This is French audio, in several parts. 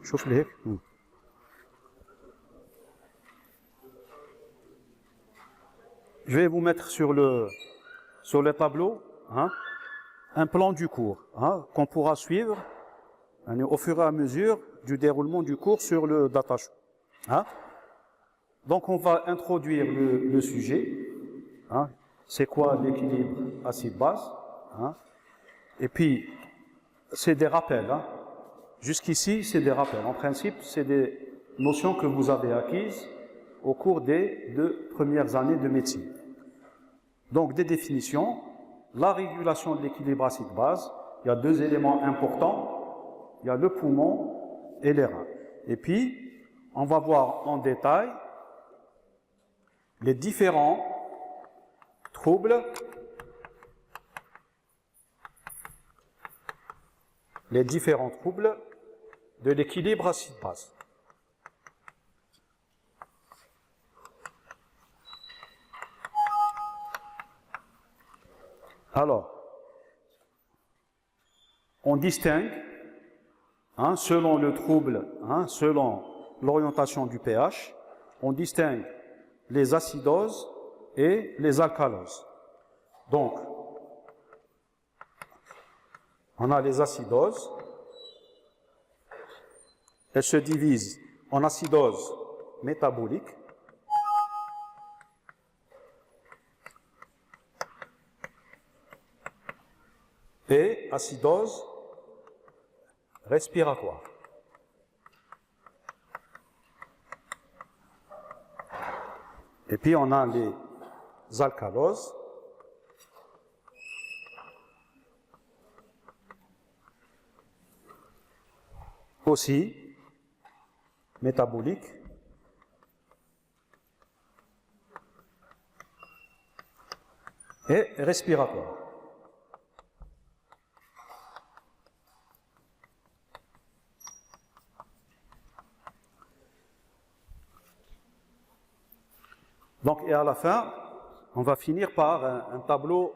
شوف لي هيك. Je vais vous mettre sur le tableau un plan du cours qu'on pourra suivre au fur et à mesure du déroulement du cours sur le datashow. Donc on va introduire le sujet. C'est quoi l'équilibre acide-base? Et puis c'est des rappels. Jusqu'ici c'est des rappels. En principe c'est des notions que vous avez acquises au cours des 2 premières années de médecine. Donc des définitions, la régulation de l'équilibre acide-base, il y a 2 éléments importants, il y a le poumon et les reins. Et puis, on va voir en détail les différents troubles, de l'équilibre acide-base. Alors, on distingue, selon le trouble, selon l'orientation du pH, on distingue les acidoses et les alcaloses. Donc, on a les acidoses, elles se divisent en acidose métabolique, et acidose respiratoire. Et puis on a les alcaloses, aussi métaboliques, et respiratoires. Donc, et à la fin, on va finir par un tableau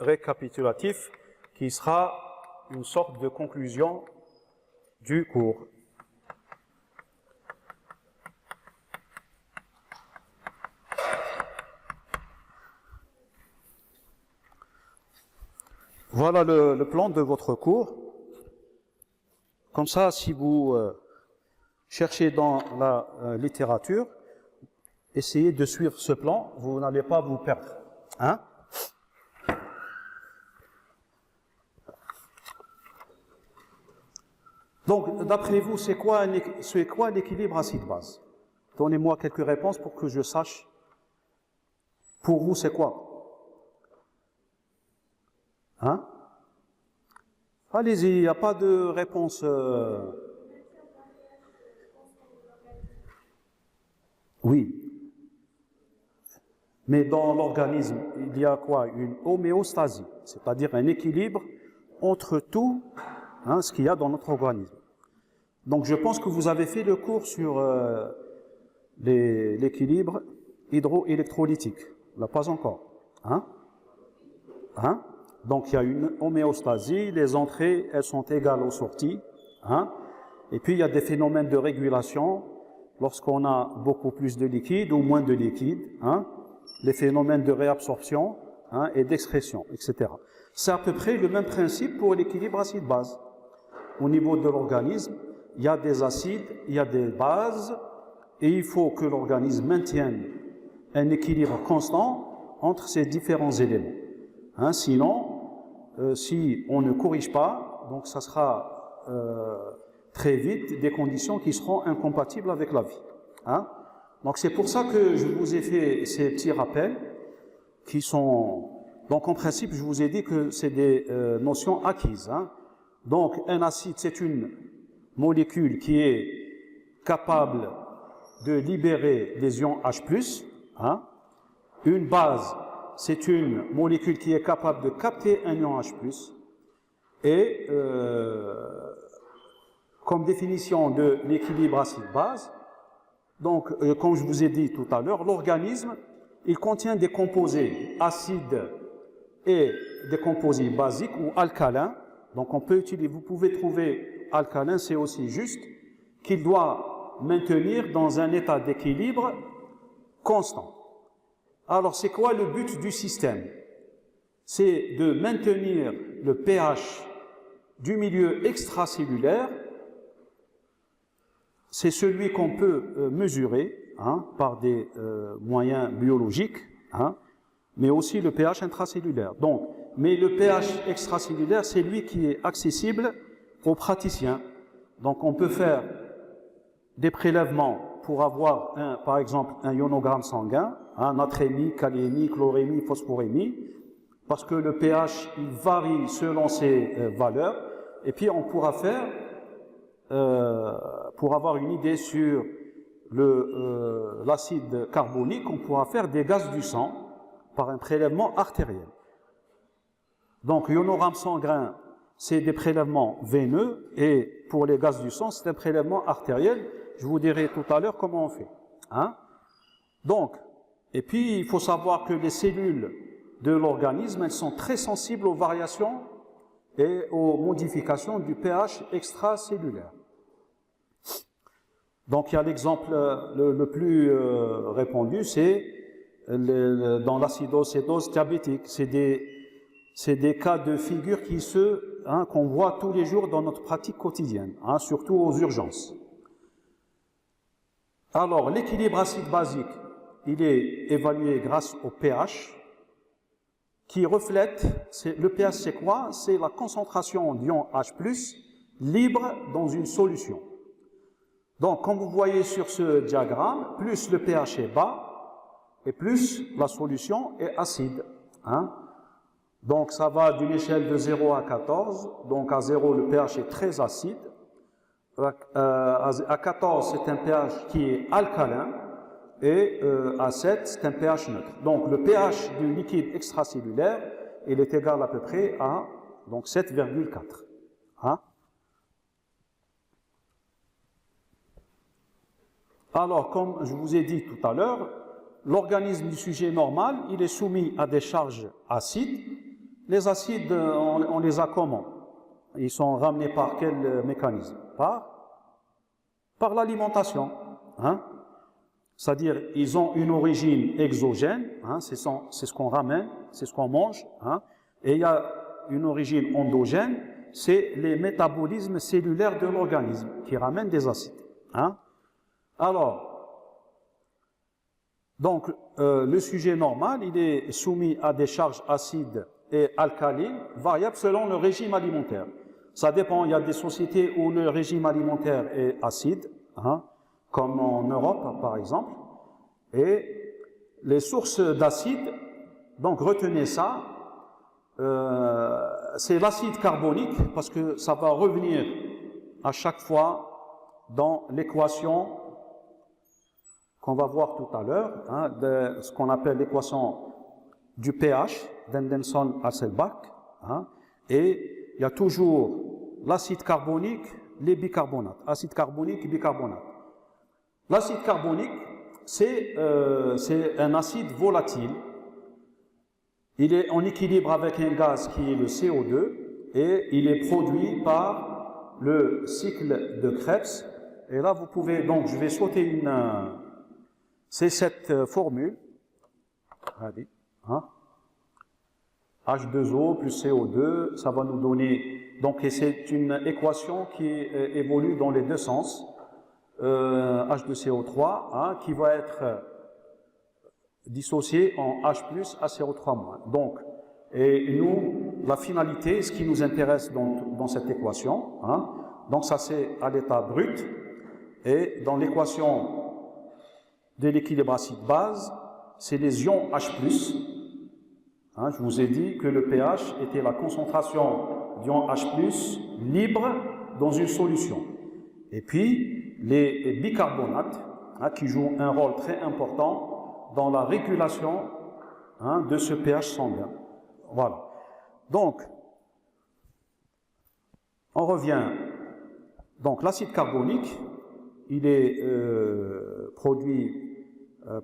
récapitulatif qui sera une sorte de conclusion du cours. Voilà le plan de votre cours. Comme ça, si vous cherchez dans la littérature, essayez de suivre ce plan, vous n'allez pas vous perdre. Donc, d'après vous, c'est quoi l'équilibre acide-base? Donnez-moi quelques réponses pour que je sache. Pour vous, c'est quoi? Allez-y, il n'y a pas de réponse. Oui. Mais dans l'organisme, il y a quoi? Une homéostasie, c'est-à-dire un équilibre entre tout ce qu'il y a dans notre organisme. Donc je pense que vous avez fait le cours sur l'équilibre hydroélectrolytique. Là, pas encore. Donc il y a une homéostasie, les entrées, elles sont égales aux sorties. Et puis il y a des phénomènes de régulation lorsqu'on a beaucoup plus de liquide ou moins de liquide. Les phénomènes de réabsorption et d'excrétion, etc. C'est à peu près le même principe pour l'équilibre acide-base. Au niveau de l'organisme, il y a des acides, il y a des bases, et il faut que l'organisme maintienne un équilibre constant entre ces différents éléments. Sinon, si on ne corrige pas, donc ça sera très vite des conditions qui seront incompatibles avec la vie. Donc c'est pour ça que je vous ai fait ces petits rappels qui sont... Donc en principe, je vous ai dit que c'est des notions acquises. Donc un acide, c'est une molécule qui est capable de libérer des ions H+. Une base, c'est une molécule qui est capable de capter un ion H+. Et comme définition de l'équilibre acide-base, donc, comme je vous ai dit tout à l'heure, l'organisme, il contient des composés acides et des composés basiques ou alcalins. Donc, vous pouvez trouver alcalin, c'est aussi juste qu'il doit maintenir dans un état d'équilibre constant. Alors, c'est quoi le but du système? C'est de maintenir le pH du milieu extracellulaire. C'est celui qu'on peut mesurer par des moyens biologiques, mais aussi le pH intracellulaire. Donc, mais le pH extracellulaire, c'est lui qui est accessible aux praticiens. Donc, on peut faire des prélèvements pour avoir, par exemple, un ionogramme sanguin, natrémie, kaliémie, chlorémie, phosphorémie, parce que le pH, il varie selon ses valeurs, et puis on pourra faire, pour avoir une idée sur l'acide carbonique, on pourra faire des gaz du sang par un prélèvement artériel. Donc, ionogramme sanguin, c'est des prélèvements veineux, et pour les gaz du sang, c'est un prélèvement artériel. Je vous dirai tout à l'heure comment on fait. Donc, et puis, il faut savoir que les cellules de l'organisme, elles sont très sensibles aux variations et aux modifications du pH extracellulaire. Donc, il y a l'exemple le plus répandu, c'est dans l'acidocétose diabétique. C'est des cas de figure qu'on voit tous les jours dans notre pratique quotidienne, surtout aux urgences. Alors, l'équilibre acide-basique, il est évalué grâce au pH, qui reflète, le pH c'est quoi? C'est la concentration d'ion H+, libre dans une solution. Donc, comme vous voyez sur ce diagramme, plus le pH est bas, et plus la solution est acide. Donc, ça va d'une échelle de 0 à 14. Donc, à 0, le pH est très acide. À 14, c'est un pH qui est alcalin. Et à 7, c'est un pH neutre. Donc, le pH du liquide extracellulaire, il est égal à peu près à 7,4. Alors, comme je vous ai dit tout à l'heure, l'organisme du sujet normal, il est soumis à des charges acides. Les acides, on les a comment? Ils sont ramenés par quel mécanisme? Par l'alimentation. C'est-à-dire, ils ont une origine exogène, c'est ce qu'on ramène, c'est ce qu'on mange, et il y a une origine endogène, c'est les métabolismes cellulaires de l'organisme qui ramènent des acides. Alors, donc, le sujet normal, il est soumis à des charges acides et alcalines, variables selon le régime alimentaire. Ça dépend, il y a des sociétés où le régime alimentaire est acide, comme en Europe, par exemple, et les sources d'acide, donc retenez ça, c'est l'acide carbonique, parce que ça va revenir à chaque fois dans l'équation qu'on va voir tout à l'heure, de ce qu'on appelle l'équation du pH, d'Henderson-Hasselbalch, et il y a toujours l'acide carbonique, les bicarbonates, acide carbonique et bicarbonate. L'acide carbonique, c'est un acide volatile. Il est en équilibre avec un gaz qui est le CO2 et il est produit par le cycle de Krebs. Et là, vous pouvez, donc, je vais sauter c'est cette formule. Allez, H2O plus CO2, ça va nous donner, donc, et c'est une équation qui évolue dans les deux sens. H2CO3 qui va être dissocié en H plus ACO3-. Donc, et nous, la finalité, ce qui nous intéresse dans cette équation, donc ça c'est à l'état brut, et dans l'équation de l'équilibre acide-base, c'est les ions H plus. Je vous ai dit que le pH était la concentration d'ions H plus libre dans une solution. Et puis, les bicarbonates, qui jouent un rôle très important dans la régulation de ce pH sanguin. Voilà. Donc, on revient. Donc, l'acide carbonique, il est produit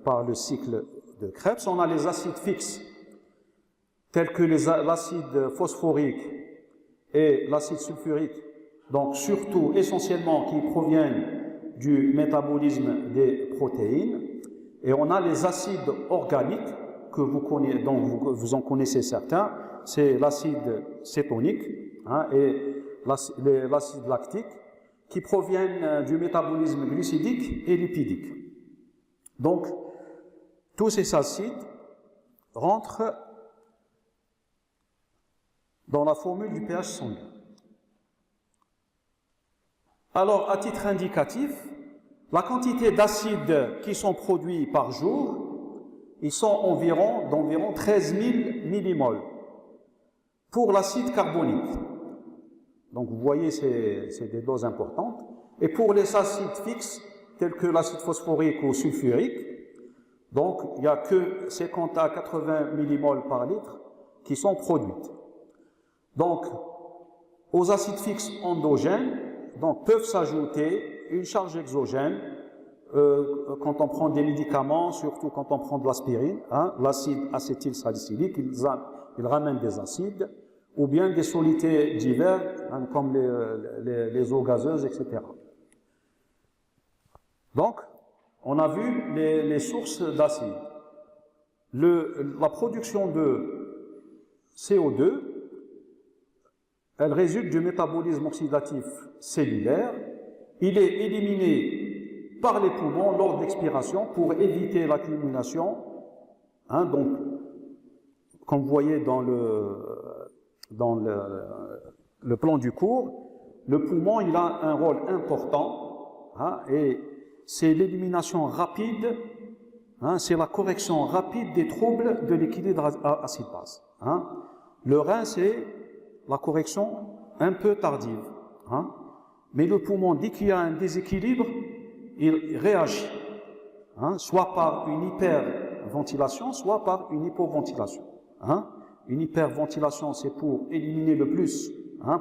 par le cycle de Krebs. On a les acides fixes, tels que l'acide phosphorique et l'acide sulfurique, donc surtout essentiellement qui proviennent du métabolisme des protéines, et on a les acides organiques que vous connaissez, donc vous en connaissez certains, c'est l'acide cétonique et l'acide lactique qui proviennent du métabolisme glucidique et lipidique. Donc, tous ces acides rentrent dans la formule du pH sanguin. Alors, à titre indicatif, la quantité d'acides qui sont produits par jour, ils sont d'environ 13 000 millimoles pour l'acide carbonique. Donc, vous voyez, c'est des doses importantes. Et pour les acides fixes, tels que l'acide phosphorique ou sulfurique, donc, il n'y a que 50 à 80 millimoles par litre qui sont produites. Donc, aux acides fixes endogènes, donc, peuvent s'ajouter une charge exogène quand on prend des médicaments, surtout quand on prend de l'aspirine, l'acide acétylsalicylique, il ramène des acides, ou bien des solutés divers, comme les eaux gazeuses, etc. Donc, on a vu les sources d'acides. La production de CO2, elle résulte du métabolisme oxydatif cellulaire. Il est éliminé par les poumons lors de l'expiration pour éviter l'accumulation. Donc, comme vous voyez dans le plan du cours, le poumon il a un rôle important et c'est l'élimination rapide, c'est la correction rapide des troubles de l'équilibre acide-base. Le rein, c'est la correction un peu tardive. Mais le poumon, dès qu'il y a un déséquilibre, il réagit, soit par une hyperventilation, soit par une hypoventilation. Une hyperventilation, c'est pour éliminer le plus,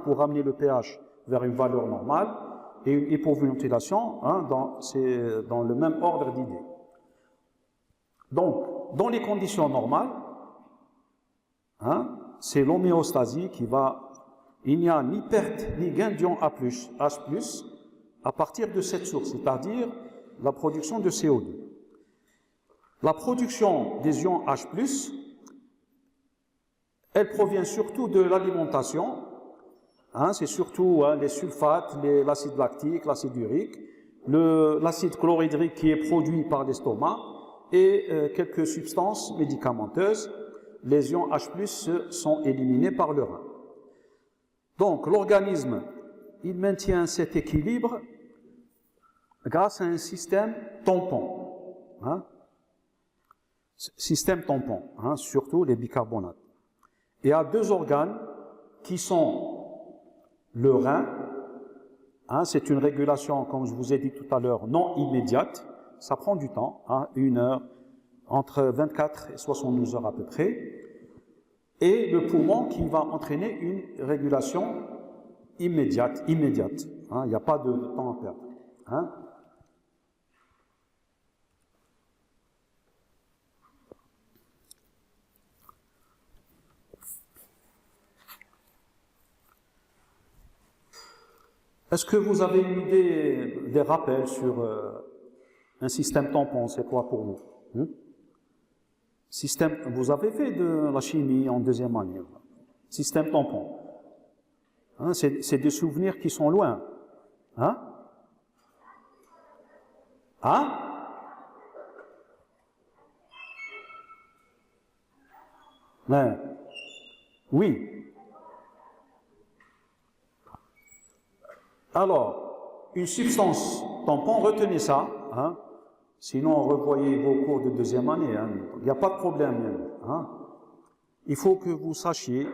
pour ramener le pH vers une valeur normale, et une hypoventilation, c'est dans le même ordre d'idées. Donc, dans les conditions normales, c'est l'homéostasie qui va... Il n'y a ni perte ni gain d'ion H+, à partir de cette source, c'est-à-dire la production de CO2. La production des ions H+, elle provient surtout de l'alimentation, c'est surtout les sulfates, l'acide lactique, l'acide urique, l'acide chlorhydrique qui est produit par l'estomac et quelques substances médicamenteuses. Les ions H+, sont éliminés par le rein. Donc, l'organisme, il maintient cet équilibre grâce à un système tampon. Système tampon, surtout les bicarbonates. Et à deux organes qui sont le rein, c'est une régulation, comme je vous ai dit tout à l'heure, non immédiate, ça prend du temps, 1 heure, entre 24 et 72 heures à peu près, et le poumon qui va entraîner une régulation immédiate. Il n'y a pas de temps à perdre. Est-ce que vous avez une idée, des rappels sur un système tampon? C'est quoi pour vous? Vous avez fait de la chimie en deuxième année. Système tampon. C'est des souvenirs qui sont loin. Oui. Alors, une substance tampon, retenez ça, sinon revoyez vos cours de deuxième année, il n'y a pas de problème. Il faut que vous sachiez,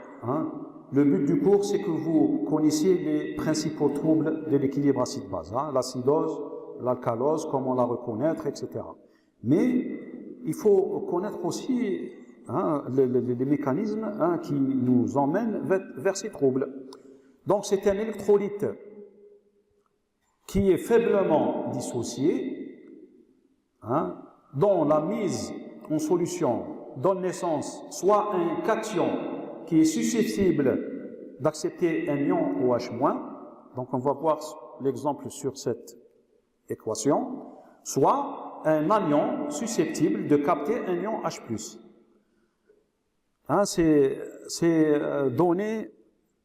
le but du cours, c'est que vous connaissiez les principaux troubles de l'équilibre acide-base, l'acidose, l'alcalose, comment la reconnaître, etc. Mais il faut connaître aussi les mécanismes qui nous emmènent vers ces troubles. Donc, c'est un électrolyte qui est faiblement dissocié, dont la mise en solution donne naissance soit à un cation qui est susceptible d'accepter un ion OH-, Donc on va voir l'exemple sur cette équation, soit un anion susceptible de capter un ion H+. Hein, c'est donner,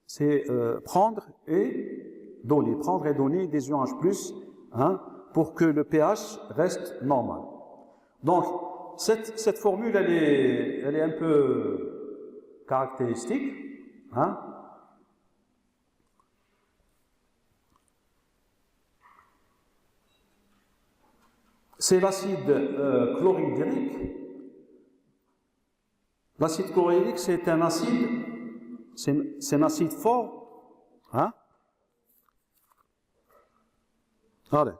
c'est prendre et donner des ions H+, hein, pour que le pH reste normal. Donc, cette formule, elle est un peu caractéristique, hein. C'est l'acide chlorhydrique. L'acide chlorhydrique, c'est un acide fort, hein. Allez.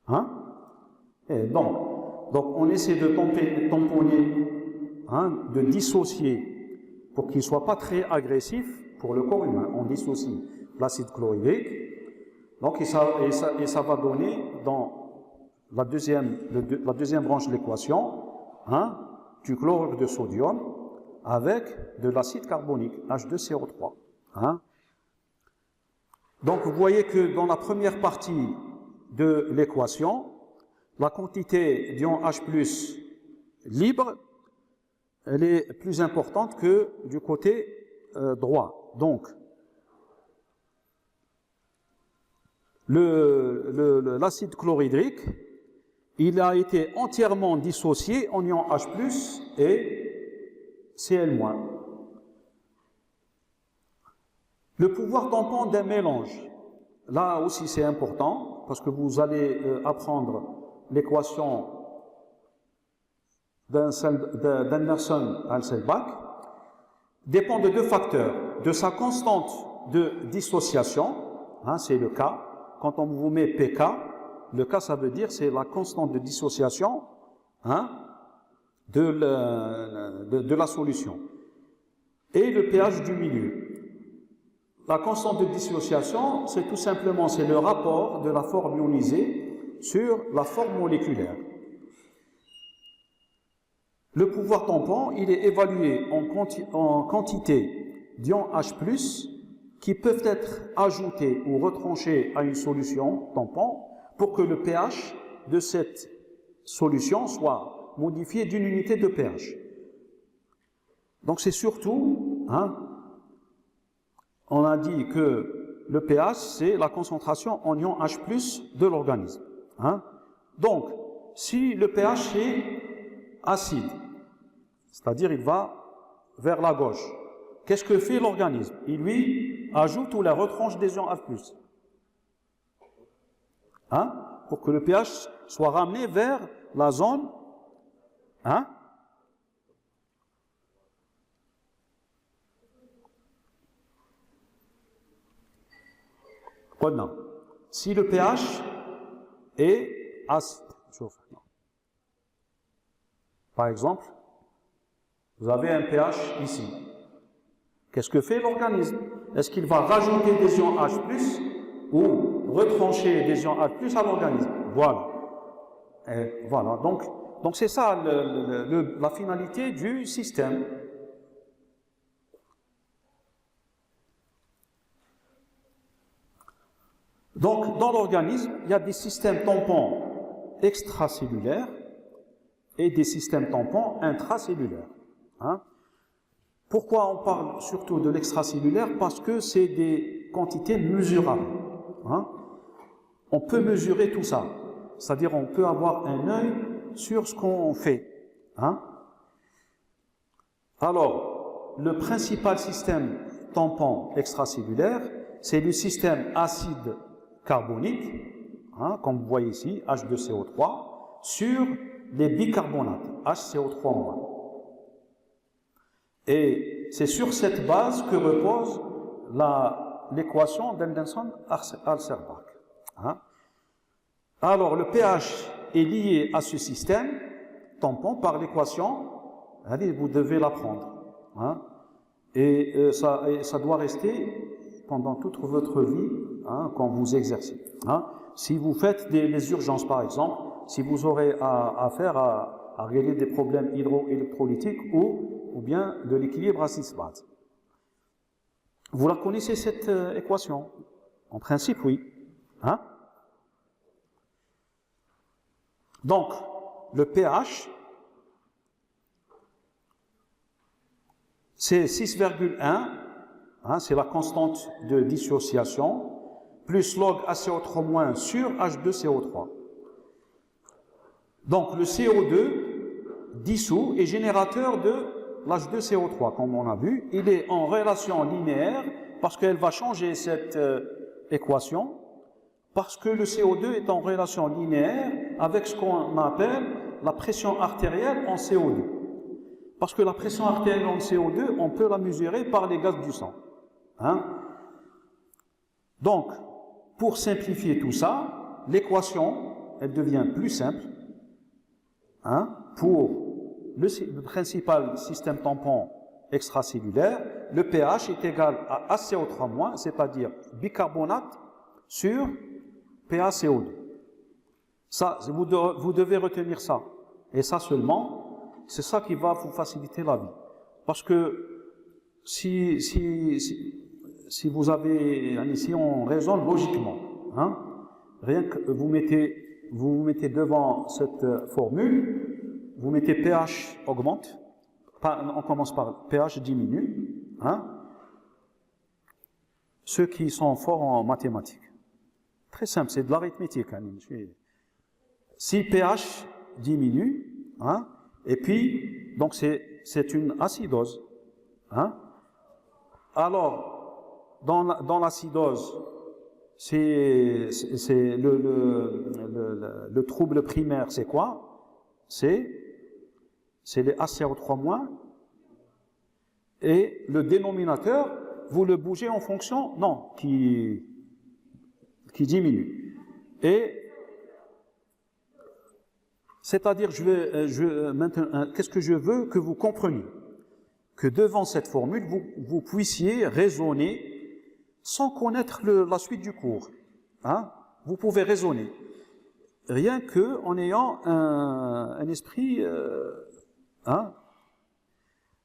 Hein? Et donc, on essaie de tamponner, hein, de dissocier pour qu'il ne soit pas très agressif pour le corps humain. On dissocie l'acide chlorhydrique. Donc, et ça va donner dans la deuxième branche de l'équation, hein, du chlorure de sodium avec de l'acide carbonique, H2CO3. Hein. Donc, vous voyez que dans la première partie de l'équation, la quantité d'ion H+ libre, elle est plus importante que du côté droit. Donc, l'acide chlorhydrique, il a été entièrement dissocié en ion H+ et Cl-. Le pouvoir tampon d'un mélange, là aussi c'est important, parce que vous allez apprendre l'équation d'Anderson-Hasselbalch, dépend de deux facteurs, de sa constante de dissociation, hein, c'est le K. Quand on vous met pK, le K ça veut dire c'est la constante de dissociation, hein, de la solution, et le pH du milieu. La constante de dissociation, c'est tout simplement le rapport de la forme ionisée sur la forme moléculaire. Le pouvoir tampon, il est évalué en quantité d'ions H+, qui peuvent être ajoutés ou retranchés à une solution tampon pour que le pH de cette solution soit modifié d'une unité de pH. Donc c'est surtout, hein, on a dit que le pH, c'est la concentration en ions H+ de l'organisme. Hein. Donc, si le pH est acide, c'est-à-dire il va vers la gauche, qu'est-ce que fait l'organisme? Il lui ajoute ou la retranche des ions H+. Hein, pour que le pH soit ramené vers la zone, hein, non. Si le pH est acide, par exemple, vous avez un pH ici. Qu'est-ce que fait l'organisme? Est-ce qu'il va rajouter des ions H+, ou retrancher des ions H+ à l'organisme? Voilà. Et voilà. Donc c'est ça la finalité du système. Donc, dans l'organisme, il y a des systèmes tampons extracellulaires et des systèmes tampons intracellulaires. Hein. Pourquoi on parle surtout de l'extracellulaire? Parce que c'est des quantités mesurables. Hein. On peut mesurer tout ça. C'est-à-dire, on peut avoir un œil sur ce qu'on fait. Hein. Alors, le principal système tampon extracellulaire, c'est le système acide carbonique, hein, comme vous voyez ici, H2CO3, sur les bicarbonates, HCO3-. Et c'est sur cette base que repose l'équation d'Anderson-Hasselbalch. Hein. Alors, le pH est lié à ce système tampon par l'équation, allez, vous devez l'apprendre. Hein. Et ça doit rester pendant toute votre vie, hein, quand vous exercez. Hein. Si vous faites les urgences, par exemple, si vous aurez affaire à régler des problèmes hydroélectrolytiques ou bien de l'équilibre acide-base. Vous la connaissez cette équation? En principe, oui. Hein? Donc, le pH, c'est 6,1, hein, c'est la constante de dissociation, plus log HCO3- sur H2CO3. Donc, le CO2 dissous est générateur de l'H2CO3, comme on a vu. Il est en relation linéaire, parce qu'elle va changer cette équation, parce que le CO2 est en relation linéaire avec ce qu'on appelle la pression artérielle en CO2. Parce que la pression artérielle en CO2, on peut la mesurer par les gaz du sang. Hein? Donc, pour simplifier tout ça, l'équation, elle devient plus simple. Hein? Pour le principal système tampon extracellulaire, le pH est égal à HCO3-, c'est-à-dire bicarbonate sur PaCO2. Ça, vous devez retenir ça. Et ça seulement, c'est ça qui va vous faciliter la vie. Parce que si vous avez, si on raisonne logiquement, hein, rien que vous vous mettez devant cette formule, vous mettez pH augmente, on commence par pH diminue, hein, ceux qui sont forts en mathématiques. Très simple, c'est de l'arithmétique. Hein, si pH diminue, hein, et puis, donc c'est une acidose. Hein. Alors, dans l'acidose, c'est le trouble primaire, c'est quoi? C'est les HCO3-, et le dénominateur, vous le bougez en fonction, non, qui diminue. Et c'est-à-dire, maintenant, qu'est-ce que je veux que vous compreniez? Que devant cette formule, vous puissiez raisonner sans connaître la suite du cours. Hein? Vous pouvez raisonner. Rien qu'en ayant un esprit... hein?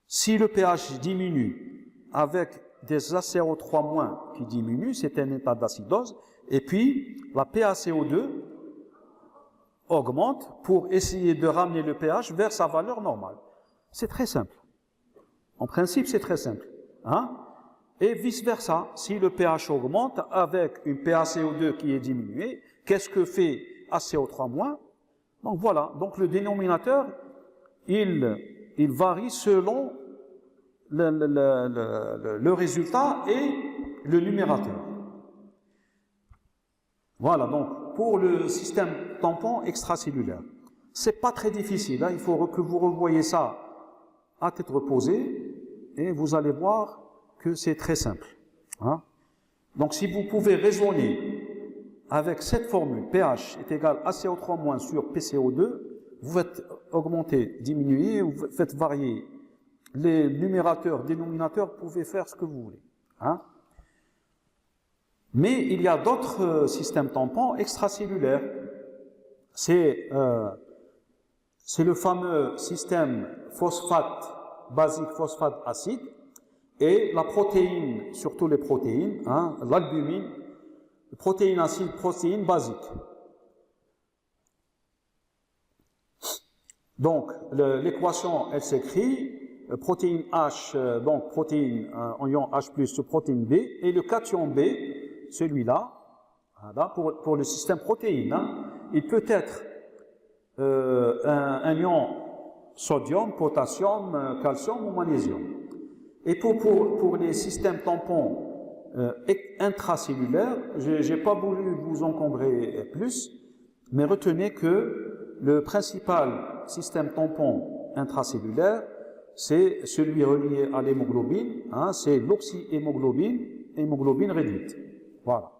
Si le pH diminue avec des HCO3- qui diminuent, c'est un état d'acidose, et puis la PaCO2 augmente pour essayer de ramener le pH vers sa valeur normale. C'est très simple. En principe, c'est très simple. Hein? Et vice-versa, si le pH augmente avec une PaCO2 qui est diminuée, qu'est-ce que fait HCO3-? Donc voilà, donc le dénominateur, il varie selon le résultat et le numérateur. Voilà, donc pour le système tampon extracellulaire, c'est pas très difficile, hein, il faut que vous revoyez ça à tête reposée et vous allez voir que c'est très simple. Hein. Donc si vous pouvez raisonner avec cette formule, pH est égal à HCO3- sur PCO2, vous faites augmenter, diminuer, vous faites varier les numérateurs, dénominateurs, vous pouvez faire ce que vous voulez. Hein. Mais il y a d'autres systèmes tampons extracellulaires. C'est le fameux système phosphate basique, phosphate acide, et la protéine, surtout les protéines, hein, l'albumine, protéine acide, protéine basique. Donc, l'équation, elle s'écrit protéine H, donc protéine ion H+, sur protéine B, et le cation B, celui-là, voilà, pour le système protéine, hein, il peut être un ion sodium, potassium, calcium ou magnésium. Et pour les systèmes tampons intracellulaires, je n'ai pas voulu vous encombrer plus, mais retenez que le principal système tampon intracellulaire, c'est celui relié à l'hémoglobine, hein, c'est l'oxyhémoglobine, hémoglobine réduite. Voilà.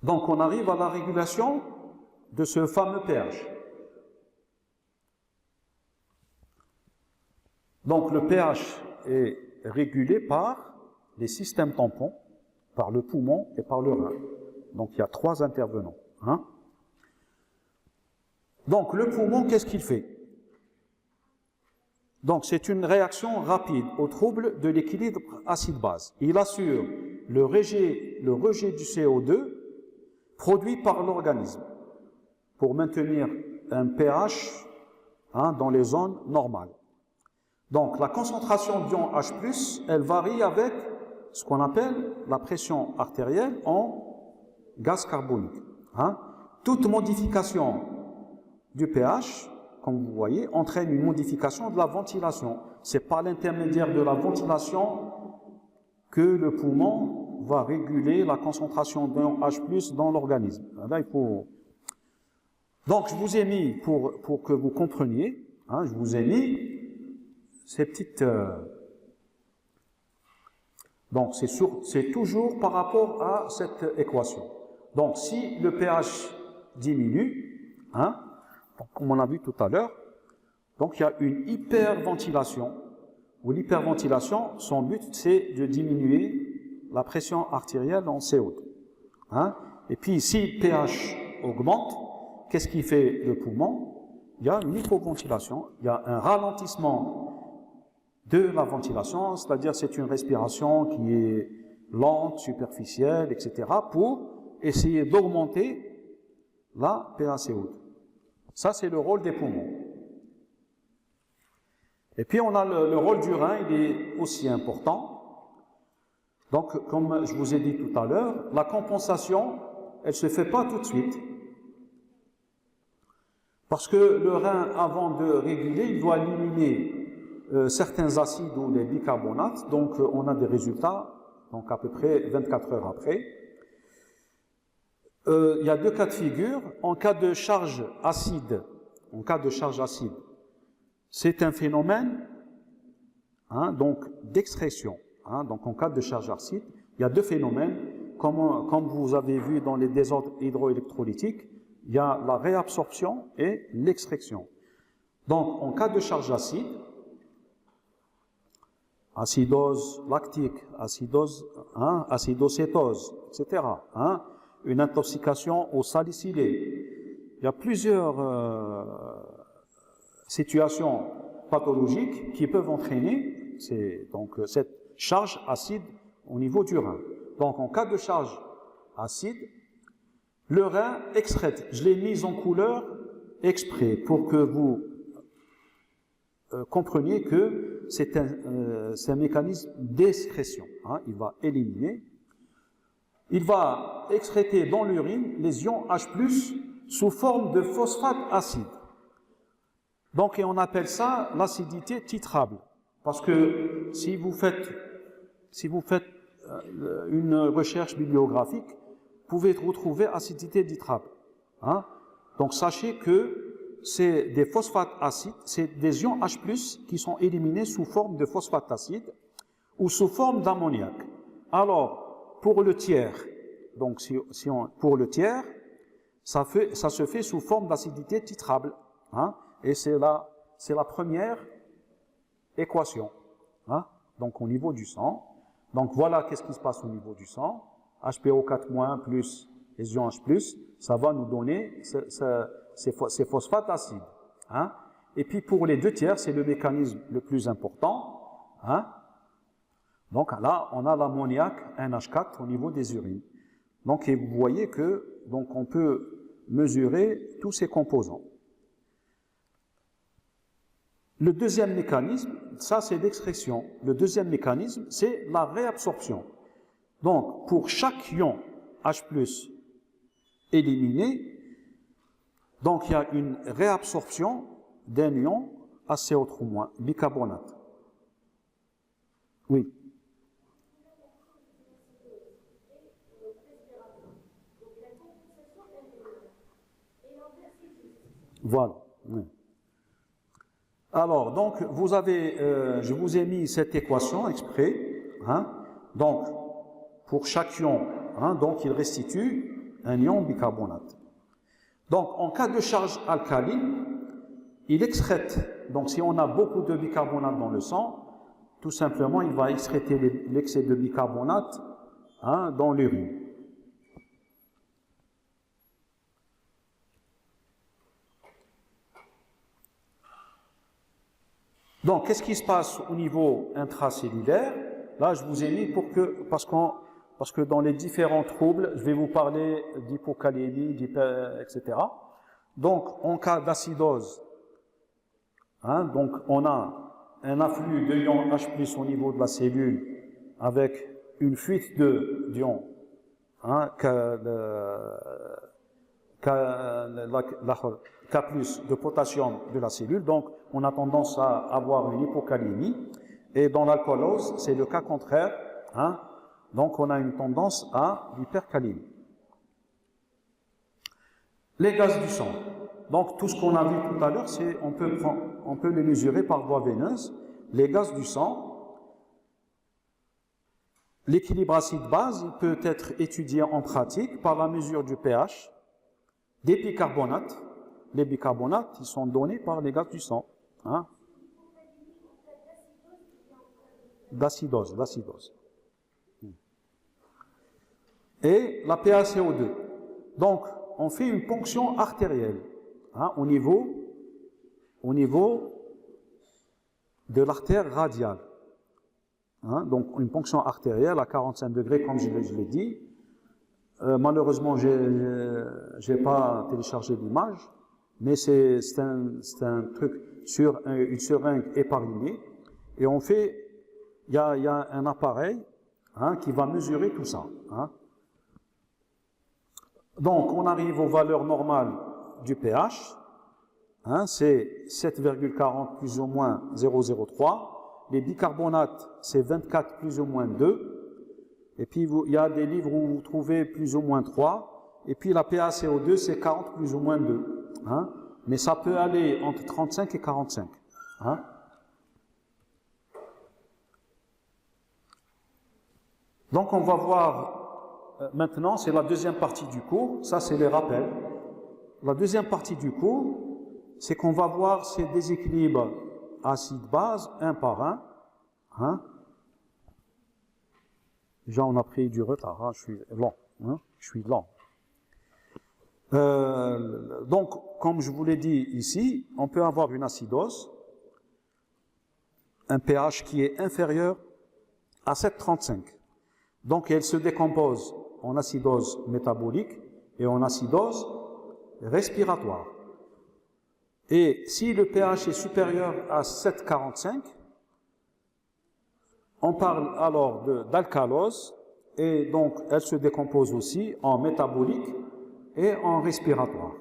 Donc on arrive à la régulation de ce fameux pH. Donc le pH est régulé par les systèmes tampons, par le poumon et par le rein. Donc il y a 3 intervenants. Hein. Donc le poumon, qu'est-ce qu'il fait? Donc, c'est une réaction rapide au trouble de l'équilibre acide-base. Il assure le rejet du CO2 produit par l'organisme pour maintenir un pH dans les zones normales. Donc, la concentration d'ion H+, elle varie avec ce qu'on appelle la pression artérielle en gaz carbonique. Toute modification du pH, comme vous voyez, entraîne une modification de la ventilation. C'est par l'intermédiaire de la ventilation que le poumon va réguler la concentration d'ion H+ dans l'organisme. Là, il faut... Donc, je vous ai mis, pour que vous compreniez, je vous ai mis ces petites... Donc, c'est toujours par rapport à cette équation. Donc, si le pH diminue, comme on a vu tout à l'heure, donc il y a une hyperventilation, où l'hyperventilation, son but, c'est de diminuer la pression artérielle en CO2. Et puis, si le pH augmente, qu'est-ce qui fait le poumon? Il y a une hypoventilation, il y a un ralentissement de la ventilation, c'est-à-dire c'est une respiration qui est lente, superficielle, etc., pour essayer d'augmenter la PaCO2. Ça, c'est le rôle des poumons. Et puis, on a le rôle du rein, il est aussi important. Donc, comme je vous ai dit tout à l'heure, la compensation, elle ne se fait pas tout de suite. Parce que le rein, avant de réguler, il doit éliminer certains acides ou les bicarbonates, donc on a des résultats, donc à peu près 24 heures après. Il y a deux cas de figure. En cas de charge acide, c'est un phénomène donc d'excrétion. Donc en cas de charge acide, il y a deux phénomènes, comme vous avez vu dans les désordres hydroélectrolytiques, il y a la réabsorption et l'extraction. Donc en cas de charge acide, acidose lactique, acidocétose, etc. Une intoxication au salicylé. Il y a plusieurs situations pathologiques qui peuvent entraîner cette charge acide au niveau du rein. Donc en cas de charge acide, le rein excrète. Je l'ai mis en couleur exprès pour que vous compreniez que c'est un mécanisme d'excrétion. Il va éliminer. Il va excréter dans l'urine les ions H+, sous forme de phosphate acide. Donc, et on appelle ça l'acidité titrable. Parce que si vous faites une recherche bibliographique, vous pouvez retrouver acidité titrable. Donc, sachez que c'est des phosphates acides, c'est des ions H+, qui sont éliminés sous forme de phosphate acide ou sous forme d'ammoniac. Alors, pour le tiers, donc pour le tiers, ça se fait sous forme d'acidité titrable. Et c'est la première équation. Donc, au niveau du sang. Donc, voilà qu'est-ce qui se passe au niveau du sang. HPO4- plus les ions H+, ça va nous donner ces phosphates acides. Et puis pour les deux tiers, c'est le mécanisme le plus important. Donc là, on a l'ammoniac NH4 au niveau des urines. Donc et vous voyez que donc on peut mesurer tous ces composants. Le deuxième mécanisme, ça c'est l'extraction. Le deuxième mécanisme, c'est la réabsorption. Donc pour chaque ion H+ éliminé, donc il y a une réabsorption d'un ion HCO3-, bicarbonate. Oui. Voilà. Oui. Alors, donc, je vous ai mis cette équation exprès. Donc, pour chaque ion, donc il restitue un ion bicarbonate. Donc, en cas de charge alcaline, il excrète. Donc, si on a beaucoup de bicarbonate dans le sang, tout simplement, il va excréter l'excès de bicarbonate dans l'urine. Donc, qu'est-ce qui se passe au niveau intracellulaire? Là, je vous ai mis parce que dans les différents troubles, je vais vous parler d'hypocalémie, etc. Donc, en cas d'acidose, donc on a un afflux de ions H+ au niveau de la cellule avec une fuite d'ions K+ de potassium de la cellule, donc on a tendance à avoir une hypocalémie. Et dans l'alcoolose, c'est le cas contraire, donc on a une tendance à l'hypercalémie. Les gaz du sang. Donc tout ce qu'on a vu tout à l'heure, on peut les mesurer par voie veineuse. Les gaz du sang, l'équilibre acide-base, il peut être étudié en pratique par la mesure du pH des bicarbonates. Les bicarbonates, ils sont donnés par les gaz du sang. D'acidose. Et la PaCO2. Donc, on fait une ponction artérielle au niveau de l'artère radiale. Donc, une ponction artérielle à 45 degrés, comme je l'ai dit. Malheureusement, j'ai pas téléchargé l'image, mais c'est un truc sur une seringue épargnée. Et il y a un appareil qui va mesurer tout ça. Donc, on arrive aux valeurs normales du pH. C'est 7,40 plus ou moins 0,03. Les bicarbonates, c'est 24 plus ou moins 2. Et puis, il y a des livres où vous trouvez plus ou moins 3. Et puis, la PaCO2, c'est 40 plus ou moins 2. Mais ça peut aller entre 35 et 45. Donc, on va voir maintenant, c'est la deuxième partie du cours. Ça, c'est les rappels. La deuxième partie du cours, c'est qu'on va voir ces déséquilibres acide-base, un par un. Déjà, on a pris du retard. Je suis lent. Donc, comme je vous l'ai dit ici, on peut avoir une acidose, un pH qui est inférieur à 7,35. Donc, elle se décompose en acidose métabolique et en acidose respiratoire. Et si le pH est supérieur à 7,45, on parle alors d'alcalose, et donc elle se décompose aussi en métabolique et en respiratoire.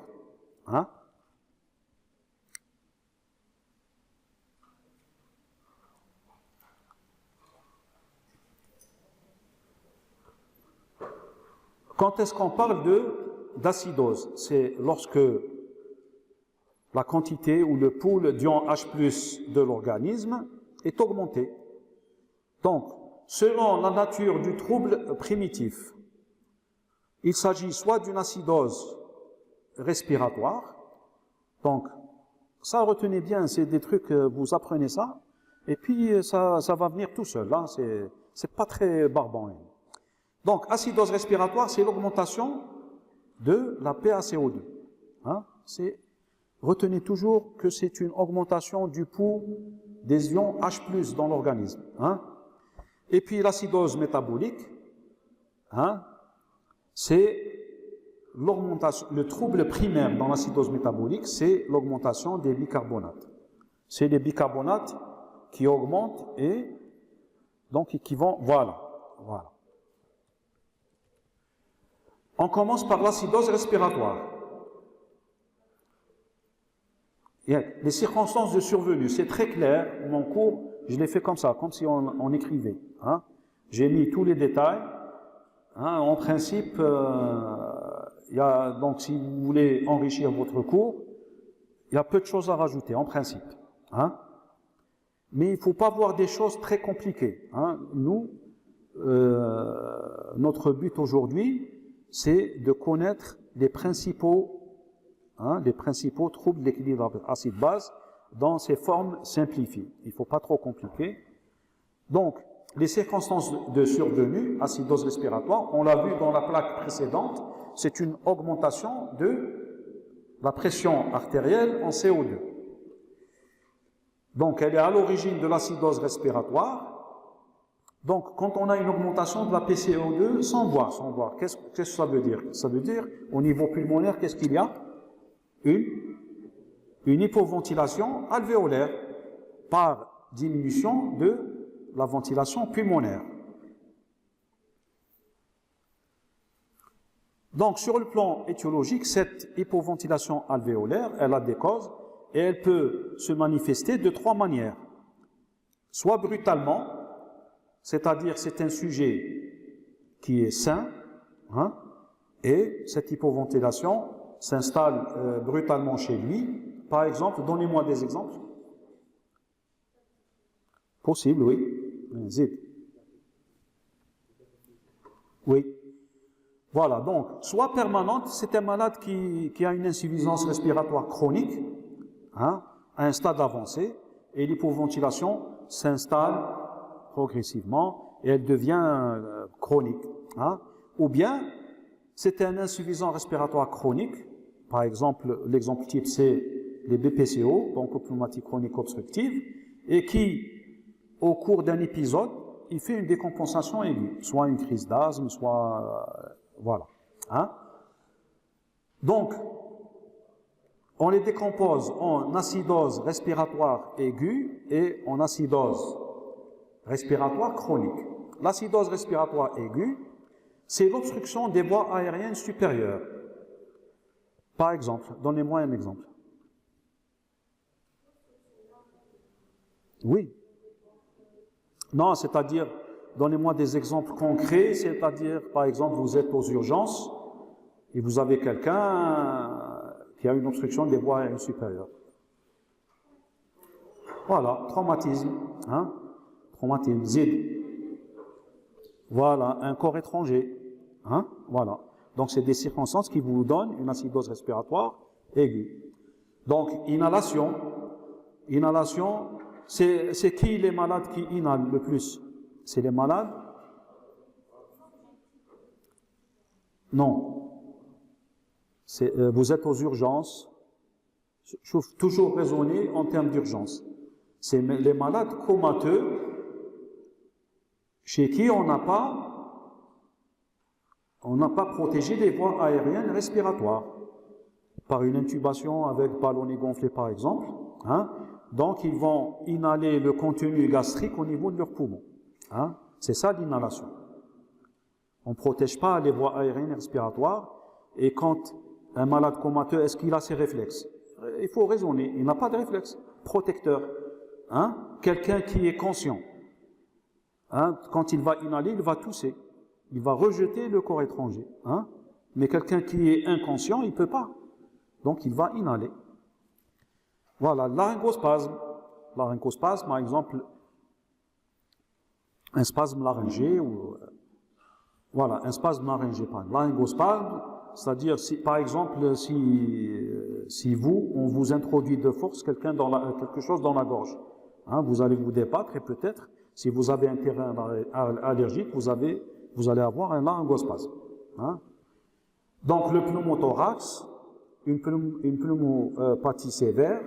Quand est-ce qu'on parle d'acidose? C'est lorsque la quantité ou le pool d'ions H+ de l'organisme est augmenté. Donc, selon la nature du trouble primitif, il s'agit soit d'une acidose respiratoire, donc ça retenez bien, c'est des trucs, vous apprenez ça, et puis ça va venir tout seul, c'est pas très barbant. Donc, acidose respiratoire, c'est l'augmentation de la PaCO2. Retenez toujours que c'est une augmentation du pool des ions H+ dans l'organisme. Et puis l'acidose métabolique, c'est l'augmentation, le trouble primaire dans l'acidose métabolique, c'est l'augmentation des bicarbonates. C'est les bicarbonates qui augmentent et donc qui vont, voilà. On commence par l'acidose respiratoire. Les circonstances de survenue, c'est très clair. Mon cours, je l'ai fait comme ça, comme si on écrivait. J'ai mis tous les détails. En principe, donc si vous voulez enrichir votre cours, il y a peu de choses à rajouter, en principe. Mais il ne faut pas voir des choses très compliquées. Nous, notre but aujourd'hui, c'est de connaître les principaux troubles d'équilibre acide-base dans ses formes simplifiées. Il ne faut pas trop compliquer. Donc, les circonstances de survenue, acidose respiratoire, on l'a vu dans la plaque précédente, c'est une augmentation de la pression artérielle en CO2. Donc, elle est à l'origine de l'acidose respiratoire. Donc, quand on a une augmentation de la PCO2, sans voir, qu'est-ce que ça veut dire? Ça veut dire, au niveau pulmonaire, qu'est-ce qu'il y a? Une hypoventilation alvéolaire par diminution de la ventilation pulmonaire. Donc, sur le plan étiologique, cette hypoventilation alvéolaire, elle a des causes et elle peut se manifester de trois manières. Soit brutalement, c'est-à-dire c'est un sujet qui est sain, hein, et cette hypoventilation s'installe brutalement chez lui. Par exemple, donnez-moi des exemples. Possible, oui. Zid. Oui. Voilà, donc, soit permanente, c'est un malade qui a une insuffisance respiratoire chronique, hein, à un stade avancé, et l'hypoventilation s'installe progressivement et elle devient chronique. Hein. Ou bien, c'est un insuffisant respiratoire chronique, par exemple, l'exemple type c'est les BPCO, bronchopneumonie chronique obstructive, et qui, au cours d'un épisode, il fait une décompensation aiguë, soit une crise d'asthme, soit... voilà. Hein? Donc, on les décompose en acidose respiratoire aiguë et en acidose respiratoire chronique. L'acidose respiratoire aiguë, c'est l'obstruction des voies aériennes supérieures. Par exemple, donnez-moi un exemple. Oui. Non, c'est-à-dire, donnez-moi des exemples concrets, c'est-à-dire, par exemple, vous êtes aux urgences et vous avez quelqu'un qui a une obstruction des voies aériennes supérieures. Voilà, traumatisme, hein, traumatisme, zid. Voilà, un corps étranger, hein, voilà. Donc, c'est des circonstances qui vous donnent une acidose respiratoire aiguë. Donc, inhalation, c'est qui les malades qui inhalent le plus? C'est les malades? Non. Vous êtes aux urgences. Je faut toujours raisonner en termes d'urgence. C'est les malades comateux chez qui on n'a pas protégé les voies aériennes respiratoires par une intubation avec ballonnet gonflé par exemple. Hein? Donc ils vont inhaler le contenu gastrique au niveau de leurs poumons. Hein? C'est ça l'inhalation. On ne protège pas les voies aériennes respiratoires et quand un malade comateux, est-ce qu'il a ses réflexes? Il faut raisonner, il n'a pas de réflexe protecteur. Hein? Quelqu'un qui est conscient, hein? Quand il va inhaler, il va tousser, il va rejeter le corps étranger. Hein? Mais quelqu'un qui est inconscient, il ne peut pas. Donc il va inhaler. Voilà, laryngospasme. Laryngospasme, par exemple, un spasme laryngé ou voilà, un spasme laryngé. Laryngospasme, c'est-à-dire si, par exemple, si on vous introduit de force quelque chose dans la gorge, hein, vous allez vous débattre et peut-être, si vous avez un terrain allergique, vous allez avoir un laryngospasme. Hein. Donc le pneumothorax, une pneumopathie sévère,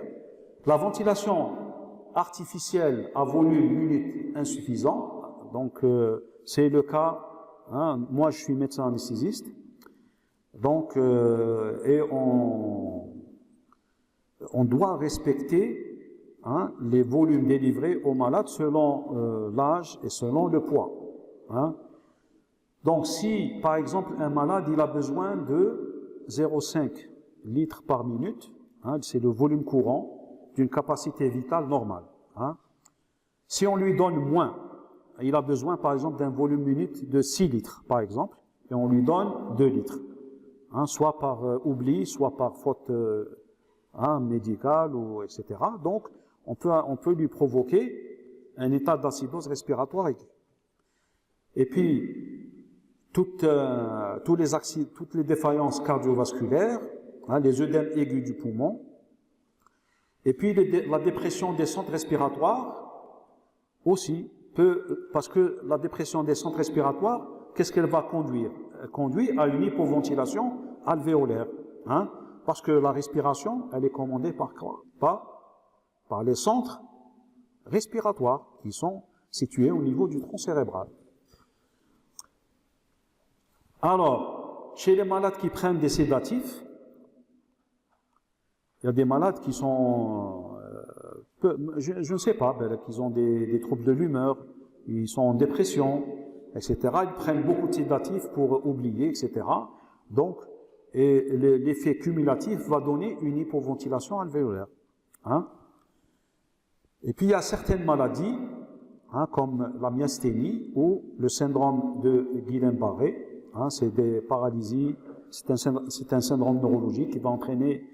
la ventilation artificielle à volume unique insuffisant, donc c'est le cas, hein, moi je suis médecin anesthésiste, donc et on doit respecter, hein, les volumes délivrés aux malades selon l'âge et selon le poids. Hein. Donc si par exemple un malade il a besoin de 0,5 litres par minute, hein, c'est le volume courant d'une capacité vitale normale. Hein. Si on lui donne moins, il a besoin par exemple d'un volume minute de 6 litres par exemple, et on lui donne 2 litres, hein, soit par oubli, soit par faute médicale, ou etc. Donc on peut lui provoquer un état d'acidose respiratoire aiguë. Et puis toutes les défaillances cardiovasculaires, hein, les œdèmes aigus du poumon, et puis la dépression des centres respiratoires aussi parce que la dépression des centres respiratoires, qu'est-ce qu'elle va conduire? Elle conduit à une hypoventilation alvéolaire, hein, parce que la respiration, elle est commandée par quoi? Par les centres respiratoires qui sont situés au niveau du tronc cérébral. Alors, chez les malades qui prennent des sédatifs, il y a des malades qui sont, je ne sais pas, qui ont des troubles de l'humeur, ils sont en dépression, etc. Ils prennent beaucoup de sédatifs pour oublier, etc. Donc, et l'effet cumulatif va donner une hypoventilation alvéolaire. Hein? Et puis, il y a certaines maladies, hein, comme la myasthénie ou le syndrome de Guillain-Barré. Hein, c'est des paralysies, c'est un syndrome neurologique qui va entraîner,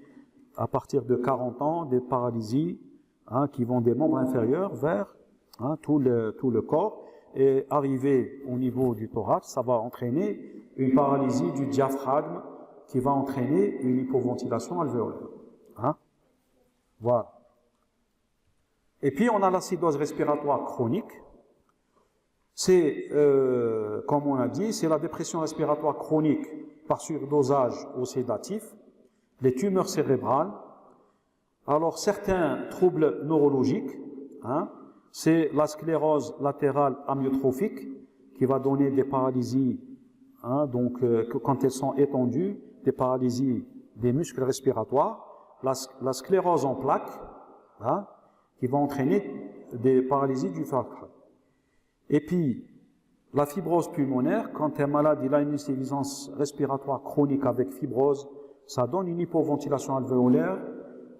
à partir de 40 ans, des paralysies, hein, qui vont des membres inférieurs vers, hein, tout le corps, et arriver au niveau du thorax, ça va entraîner une paralysie du diaphragme qui va entraîner une hypoventilation alvéolaire. Hein? Voilà. Et puis on a l'acidose respiratoire chronique. C'est, comme on a dit, c'est la dépression respiratoire chronique par surdosage au sédatif, les tumeurs cérébrales. Alors certains troubles neurologiques, hein, c'est la sclérose latérale amyotrophique qui va donner des paralysies, hein, donc quand elles sont étendues, des paralysies des muscles respiratoires, la sclérose en plaques, hein, qui va entraîner des paralysies du thorax. Et puis, la fibrose pulmonaire, quand un malade il a une insuffisance respiratoire chronique avec fibrose, ça donne une hypoventilation alvéolaire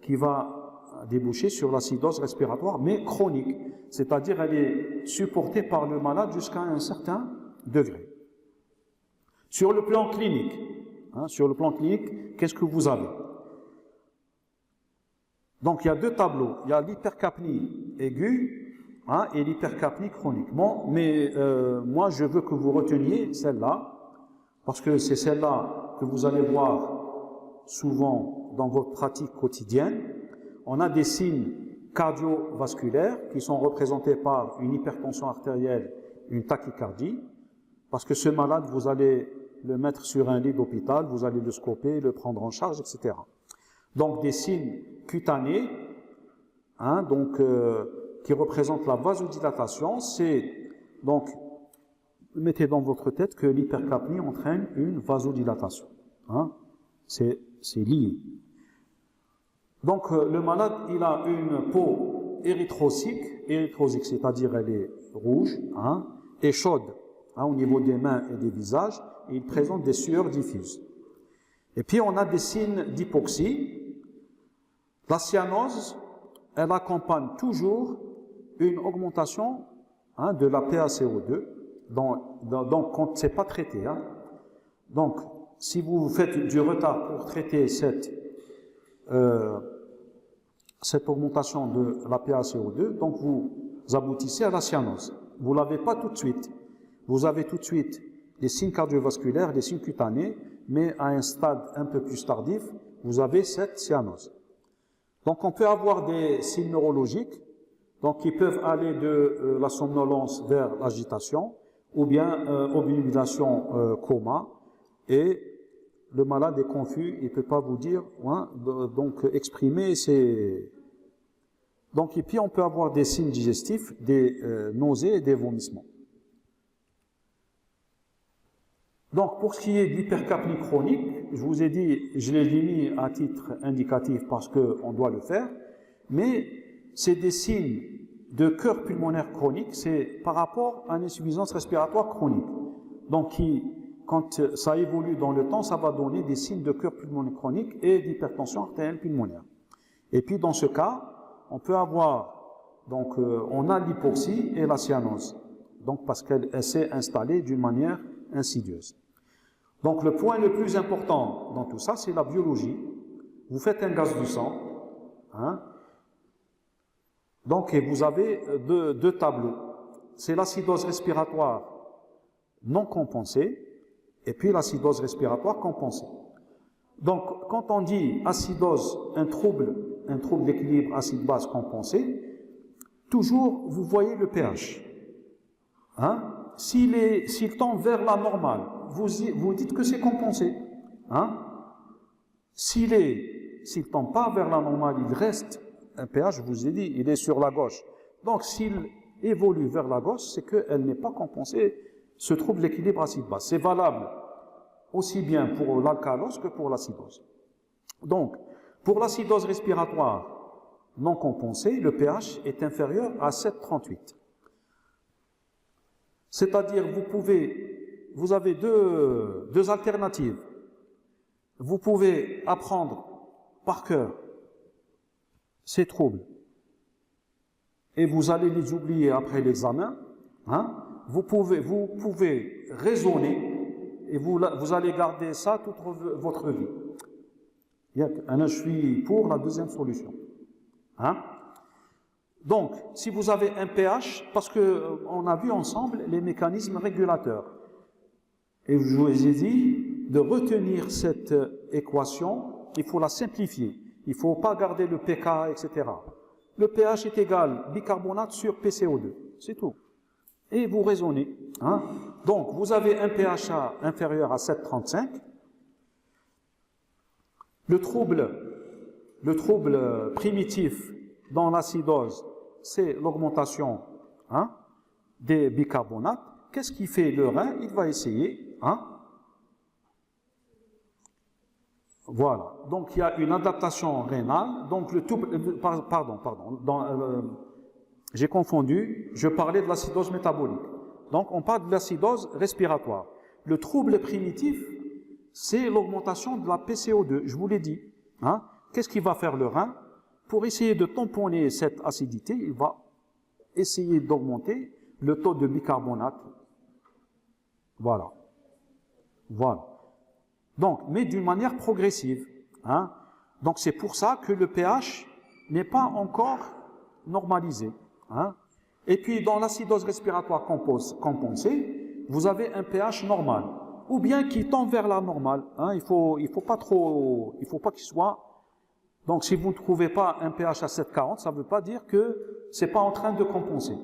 qui va déboucher sur l'acidose respiratoire, mais chronique, c'est-à-dire elle est supportée par le malade jusqu'à un certain degré. Sur le plan clinique, hein, qu'est-ce que vous avez? Donc il y a deux tableaux, il y a l'hypercapnie aiguë, hein, et l'hypercapnie chronique. Bon, mais moi je veux que vous reteniez celle-là, parce que c'est celle-là que vous allez voir souvent dans votre pratique quotidienne. On a des signes cardiovasculaires qui sont représentés par une hypertension artérielle, une tachycardie, parce que ce malade, vous allez le mettre sur un lit d'hôpital, vous allez le scoper, le prendre en charge, etc. Donc des signes cutanés, hein, donc qui représentent la vasodilatation, c'est donc mettez dans votre tête que l'hypercapnie entraîne une vasodilatation, hein, c'est lié. Donc le malade, il a une peau érythrosique, c'est-à-dire elle est rouge, hein, et chaude, hein, au niveau des mains et des visages, et il présente des sueurs diffuses. Et puis on a des signes d'hypoxie. La cyanose, elle accompagne toujours une augmentation, hein, de la PaCO2, donc quand c'est pas traité. Hein. Donc si vous faites du retard pour traiter cette augmentation de la PaCO2, donc vous aboutissez à la cyanose. Vous l'avez pas tout de suite. Vous avez tout de suite les signes cardiovasculaires, les signes cutanés, mais à un stade un peu plus tardif, vous avez cette cyanose. Donc on peut avoir des signes neurologiques, donc qui peuvent aller de la somnolence vers l'agitation, ou bien obnubilation, coma, et le malade est confus, il ne peut pas vous dire, hein, donc exprimer ses... Donc, et puis on peut avoir des signes digestifs, des nausées et des vomissements. Donc, pour ce qui est de l'hypercapnie chronique, je vous ai dit, je l'ai mis à titre indicatif parce qu'on doit le faire, mais c'est des signes de cœur pulmonaire chronique, c'est par rapport à une insuffisance respiratoire chronique. Donc, quand ça évolue dans le temps, ça va donner des signes de cœur pulmonaire chronique et d'hypertension artérielle pulmonaire. Et puis, dans ce cas, on peut avoir, donc, on a l'hypoxie et la cyanose, donc parce qu'elle s'est installée d'une manière insidieuse. Donc le point le plus important dans tout ça, c'est la biologie. Vous faites un gaz du sang, hein, donc et vous avez deux tableaux. C'est l'acidose respiratoire non compensée et puis l'acidose respiratoire compensée. Donc quand on dit acidose, un trouble d'équilibre acide-base compensé, toujours vous voyez le pH. Hein? S'il tend vers la normale, vous dites que c'est compensé. Hein? S'il tend pas vers la normale, il reste un pH, je vous ai dit, il est sur la gauche. Donc, s'il évolue vers la gauche, c'est qu'elle n'est pas compensée, ce trouble d'équilibre acide-base. C'est valable aussi bien pour l'alcalose que pour l'acidose. Donc, pour l'acidose respiratoire non compensée, le pH est inférieur à 7,38. C'est-à-dire, vous avez deux alternatives. Vous pouvez apprendre par cœur ces troubles et vous allez les oublier après l'examen. Hein? Vous pouvez raisonner et vous allez garder ça toute votre vie. Je suis pour la deuxième solution. Hein? Donc, si vous avez un pH, parce qu'on a vu ensemble les mécanismes régulateurs, et je vous ai dit de retenir cette équation, il faut la simplifier. Il ne faut pas garder le pK, etc. Le pH est égal bicarbonate sur PCO2, c'est tout. Et vous raisonnez. Hein? Donc, vous avez un pH inférieur à 7,35. Le trouble primitif dans l'acidose, c'est l'augmentation des bicarbonates. Qu'est-ce qui fait le rein? Il va essayer. Voilà. Donc, il y a une adaptation rénale. Donc, j'ai confondu. Je parlais de l'acidose métabolique. Donc, on parle de l'acidose respiratoire. Le trouble primitif, c'est l'augmentation de la PCO2. Je vous l'ai dit. Qu'est-ce qu'il va faire le rein? Pour essayer de tamponner cette acidité, il va essayer d'augmenter le taux de bicarbonate. Voilà. Donc, mais d'une manière progressive. Donc, c'est pour ça que le pH n'est pas encore normalisé. Et puis, dans l'acidose respiratoire compensée, vous avez un pH normal, ou bien qui tend vers la normale. Il faut pas qu'il soit. Donc, si vous ne trouvez pas un pH à 7,40, ça ne veut pas dire que c'est pas en train de compenser.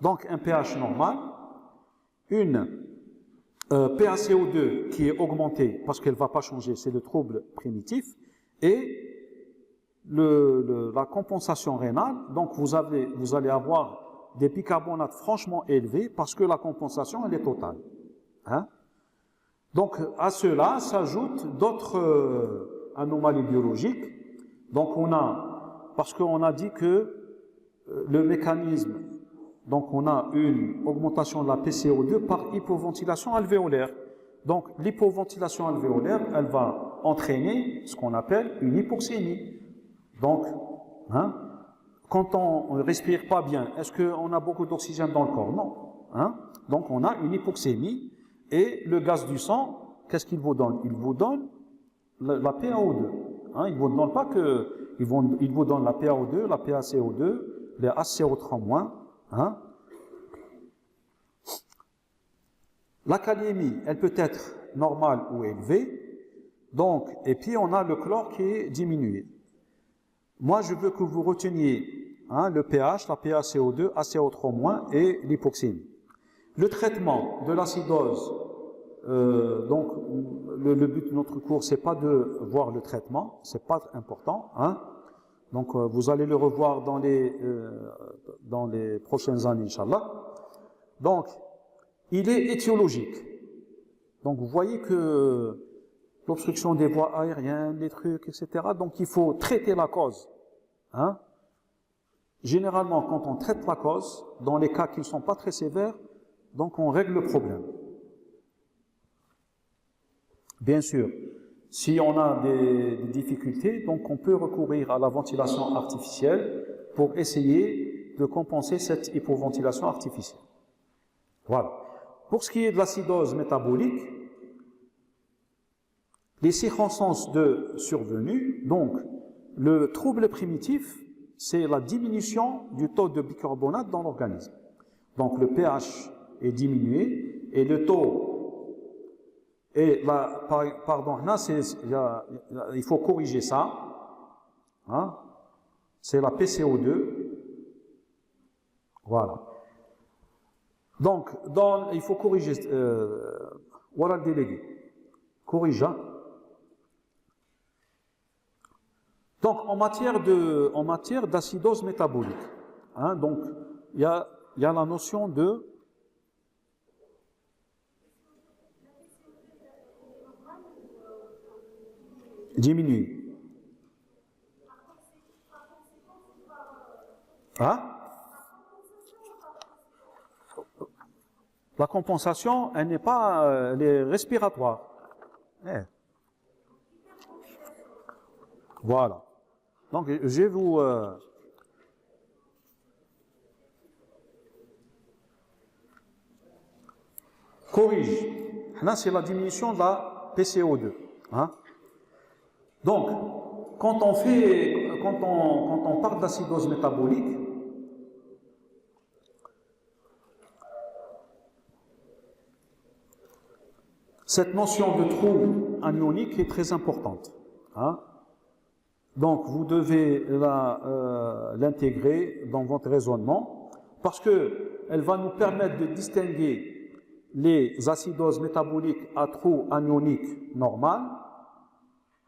Donc, un pH normal, une PaCO2 qui est augmentée parce qu'elle ne va pas changer, c'est le trouble primitif, et la compensation rénale. Donc, vous allez avoir des bicarbonates franchement élevés parce que la compensation, elle est totale. Donc, à cela s'ajoutent d'autres anomalies biologiques. Donc, parce qu'on a dit que le mécanisme, donc on a une augmentation de la PCO2 par hypoventilation alvéolaire. Donc, l'hypoventilation alvéolaire, elle va entraîner ce qu'on appelle une hypoxémie. Donc, quand on ne respire pas bien, est-ce qu'on a beaucoup d'oxygène dans le corps? Non. Donc, on a une hypoxémie. Et le gaz du sang, qu'est-ce qu'il vous donne? Il vous donne la PaO2. Il ne vous donne pas que... Il vous donne la PaO2, la PaCO2, les HCO3-. La kaliémie, elle peut être normale ou élevée. Donc, et puis on a le chlore qui est diminué. Moi, je veux que vous reteniez le pH, la PaCO2, HCO3- et l'hypoxémie. Le traitement de l'acidose, donc le but de notre cours, c'est pas de voir le traitement, c'est pas important. Donc vous allez le revoir dans les prochaines années, Inch'Allah. Donc, il est étiologique. Donc vous voyez que l'obstruction des voies aériennes, les trucs, etc. Donc il faut traiter la cause. Généralement, quand on traite la cause, dans les cas qui ne sont pas très sévères, donc on règle le problème. Bien sûr, si on a des difficultés, donc on peut recourir à la ventilation artificielle pour essayer de compenser cette hypoventilation artificielle. Voilà. Pour ce qui est de l'acidose métabolique, les circonstances de survenue, donc le trouble primitif, c'est la diminution du taux de bicarbonate dans l'organisme. Donc le pH est diminué et le taux il faut corriger ça. C'est la PCO2. Voilà. Donc, il faut corriger. Voilà le délégué. Corrige. Donc, en matière d'acidose métabolique, Hein, donc, il y a la notion de diminuer. Hein? La compensation, elle n'est pas elle est respiratoire. Eh. Voilà. Donc, je vais vous... corrige. Là, c'est la diminution de la PCO2. Hein? Donc, quand on parle d'acidose métabolique, cette notion de trou anionique est très importante. Hein? Donc, vous devez l'intégrer dans votre raisonnement parce qu'elle va nous permettre de distinguer les acidoses métaboliques à trou anionique normal,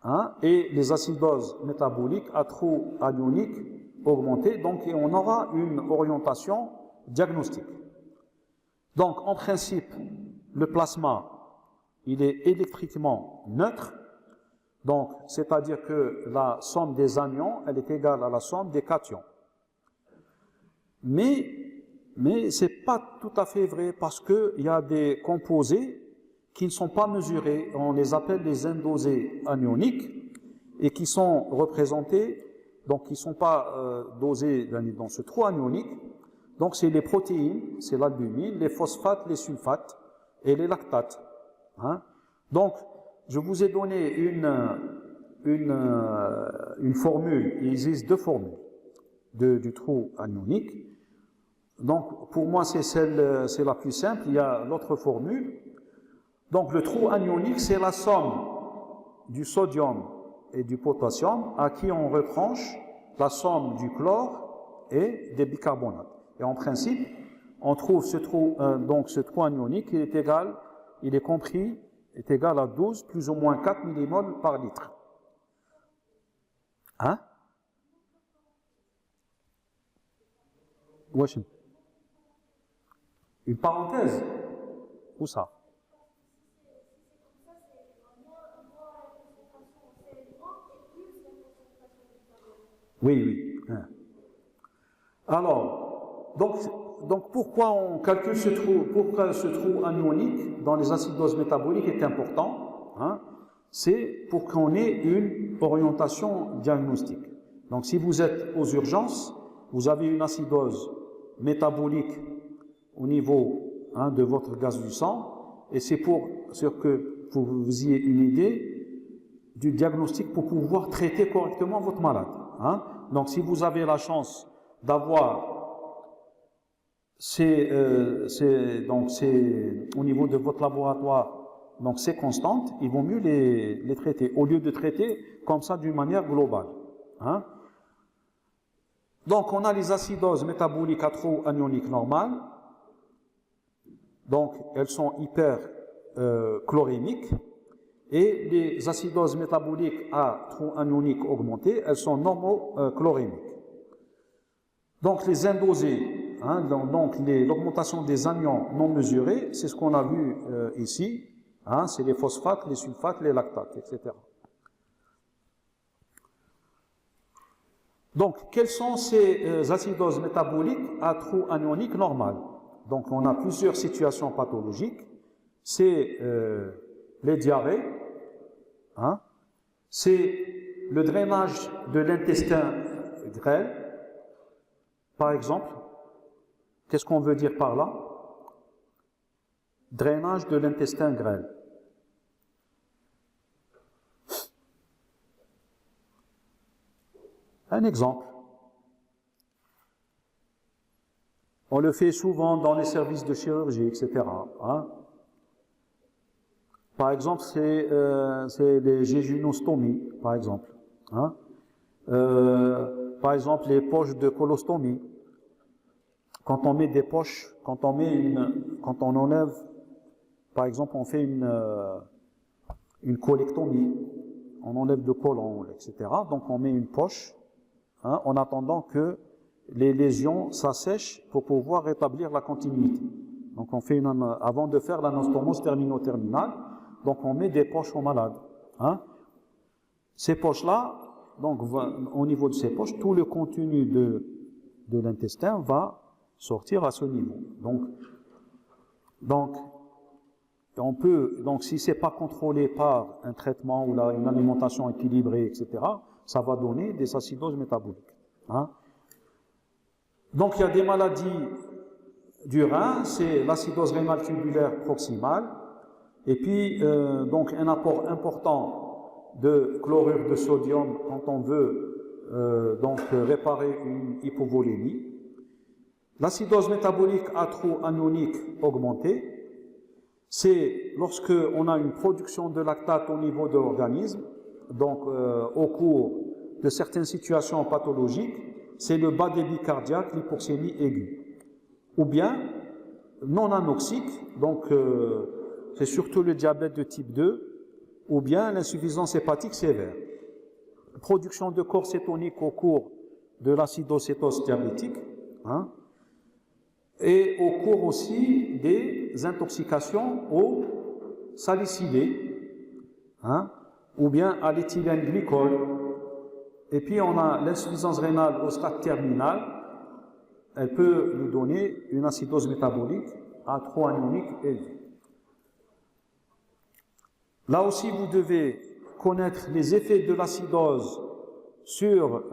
hein, et les acidoses métaboliques à trou anionique augmenté. Donc, on aura une orientation diagnostique. Donc, en principe, le plasma, il est électriquement neutre. Donc, c'est-à-dire que la somme des anions, elle est égale à la somme des cations. Mais ce n'est pas tout à fait vrai parce qu'il y a des composés qui ne sont pas mesurés. On les appelle les indosés anioniques et qui sont représentés, donc qui ne sont pas dosés dans ce trou anionique. Donc, c'est les protéines, c'est l'albumine, les phosphates, les sulfates et les lactates. Hein? Donc, je vous ai donné une formule. Il existe deux formules du trou anionique. Donc, pour moi, c'est la plus simple. Il y a l'autre formule. Donc, le trou anionique, c'est la somme du sodium et du potassium à qui on retranche la somme du chlore et des bicarbonates. Et en principe, on trouve ce trou anionique, est égal à 12 plus ou moins 4 millimoles par litre. Hein? Wesh. Une parenthèse? Où ça? Oui. Hein. Alors, donc pourquoi on calcule pourquoi ce trou anionique dans les acidoses métaboliques est important, hein? C'est pour qu'on ait une orientation diagnostique. Donc si vous êtes aux urgences, vous avez une acidose métabolique au niveau, hein, de votre gaz du sang, et c'est pour que vous ayez une idée du diagnostic pour pouvoir traiter correctement votre malade. Hein? Donc si vous avez la chance d'avoir donc c'est au niveau de votre laboratoire, donc c'est constante, il vaut mieux les traiter, au lieu de traiter comme ça d'une manière globale. Hein? Donc on a les acidoses métaboliques à trou anionique normal, donc elles sont hyperchlorémiques, et les acidoses métaboliques à trou anionique augmenté, elles sont normochlorémiques. Donc les indosés, hein, donc l'augmentation des anions non mesurés, c'est ce qu'on a vu ici, hein, c'est les phosphates, les sulfates, les lactates, etc. Donc, quelles sont ces acidoses métaboliques à trou anionique normal? Donc, on a plusieurs situations pathologiques. C'est les diarrhées, hein, c'est le drainage de l'intestin grêle, par exemple. Qu'est-ce qu'on veut dire par là? Drainage de l'intestin grêle. Un exemple. On le fait souvent dans les services de chirurgie, etc. Hein? Par exemple, c'est les jéjunostomies, par exemple. Hein? Par exemple, les poches de colostomie. Quand on met des poches, quand on enlève, par exemple, on fait une colectomie, on enlève le côlon, etc. Donc on met une poche, hein, en attendant que les lésions s'assèchent pour pouvoir rétablir la continuité. Donc on fait avant de faire l'anastomose termino-terminale, donc on met des poches aux malades. Hein. Ces poches-là, donc au niveau de ces poches, tout le contenu de l'intestin va sortir à ce niveau. Donc si c'est pas contrôlé par un traitement ou une alimentation équilibrée, etc., ça va donner des acidoses métaboliques. Hein. Donc il y a des maladies du rein, c'est l'acidose rénale tubulaire proximale, et puis donc un apport important de chlorure de sodium quand on veut réparer une hypovolémie. L'acidose métabolique atro-anionique augmentée, c'est lorsque on a une production de lactate au niveau de l'organisme, donc au cours de certaines situations pathologiques, c'est le bas débit cardiaque, l'hypoxémie aiguë. Ou bien non anoxique, donc c'est surtout le diabète de type 2, ou bien l'insuffisance hépatique sévère. Production de corps cétonique au cours de l'acidocétose diabétique, hein, et au cours aussi des intoxications au salicylé, hein, ou bien à l'éthylène glycol. Et puis on a l'insuffisance rénale au stade terminal, elle peut nous donner une acidose métabolique atro-anionique élevée. Là aussi, vous devez connaître les effets de l'acidose sur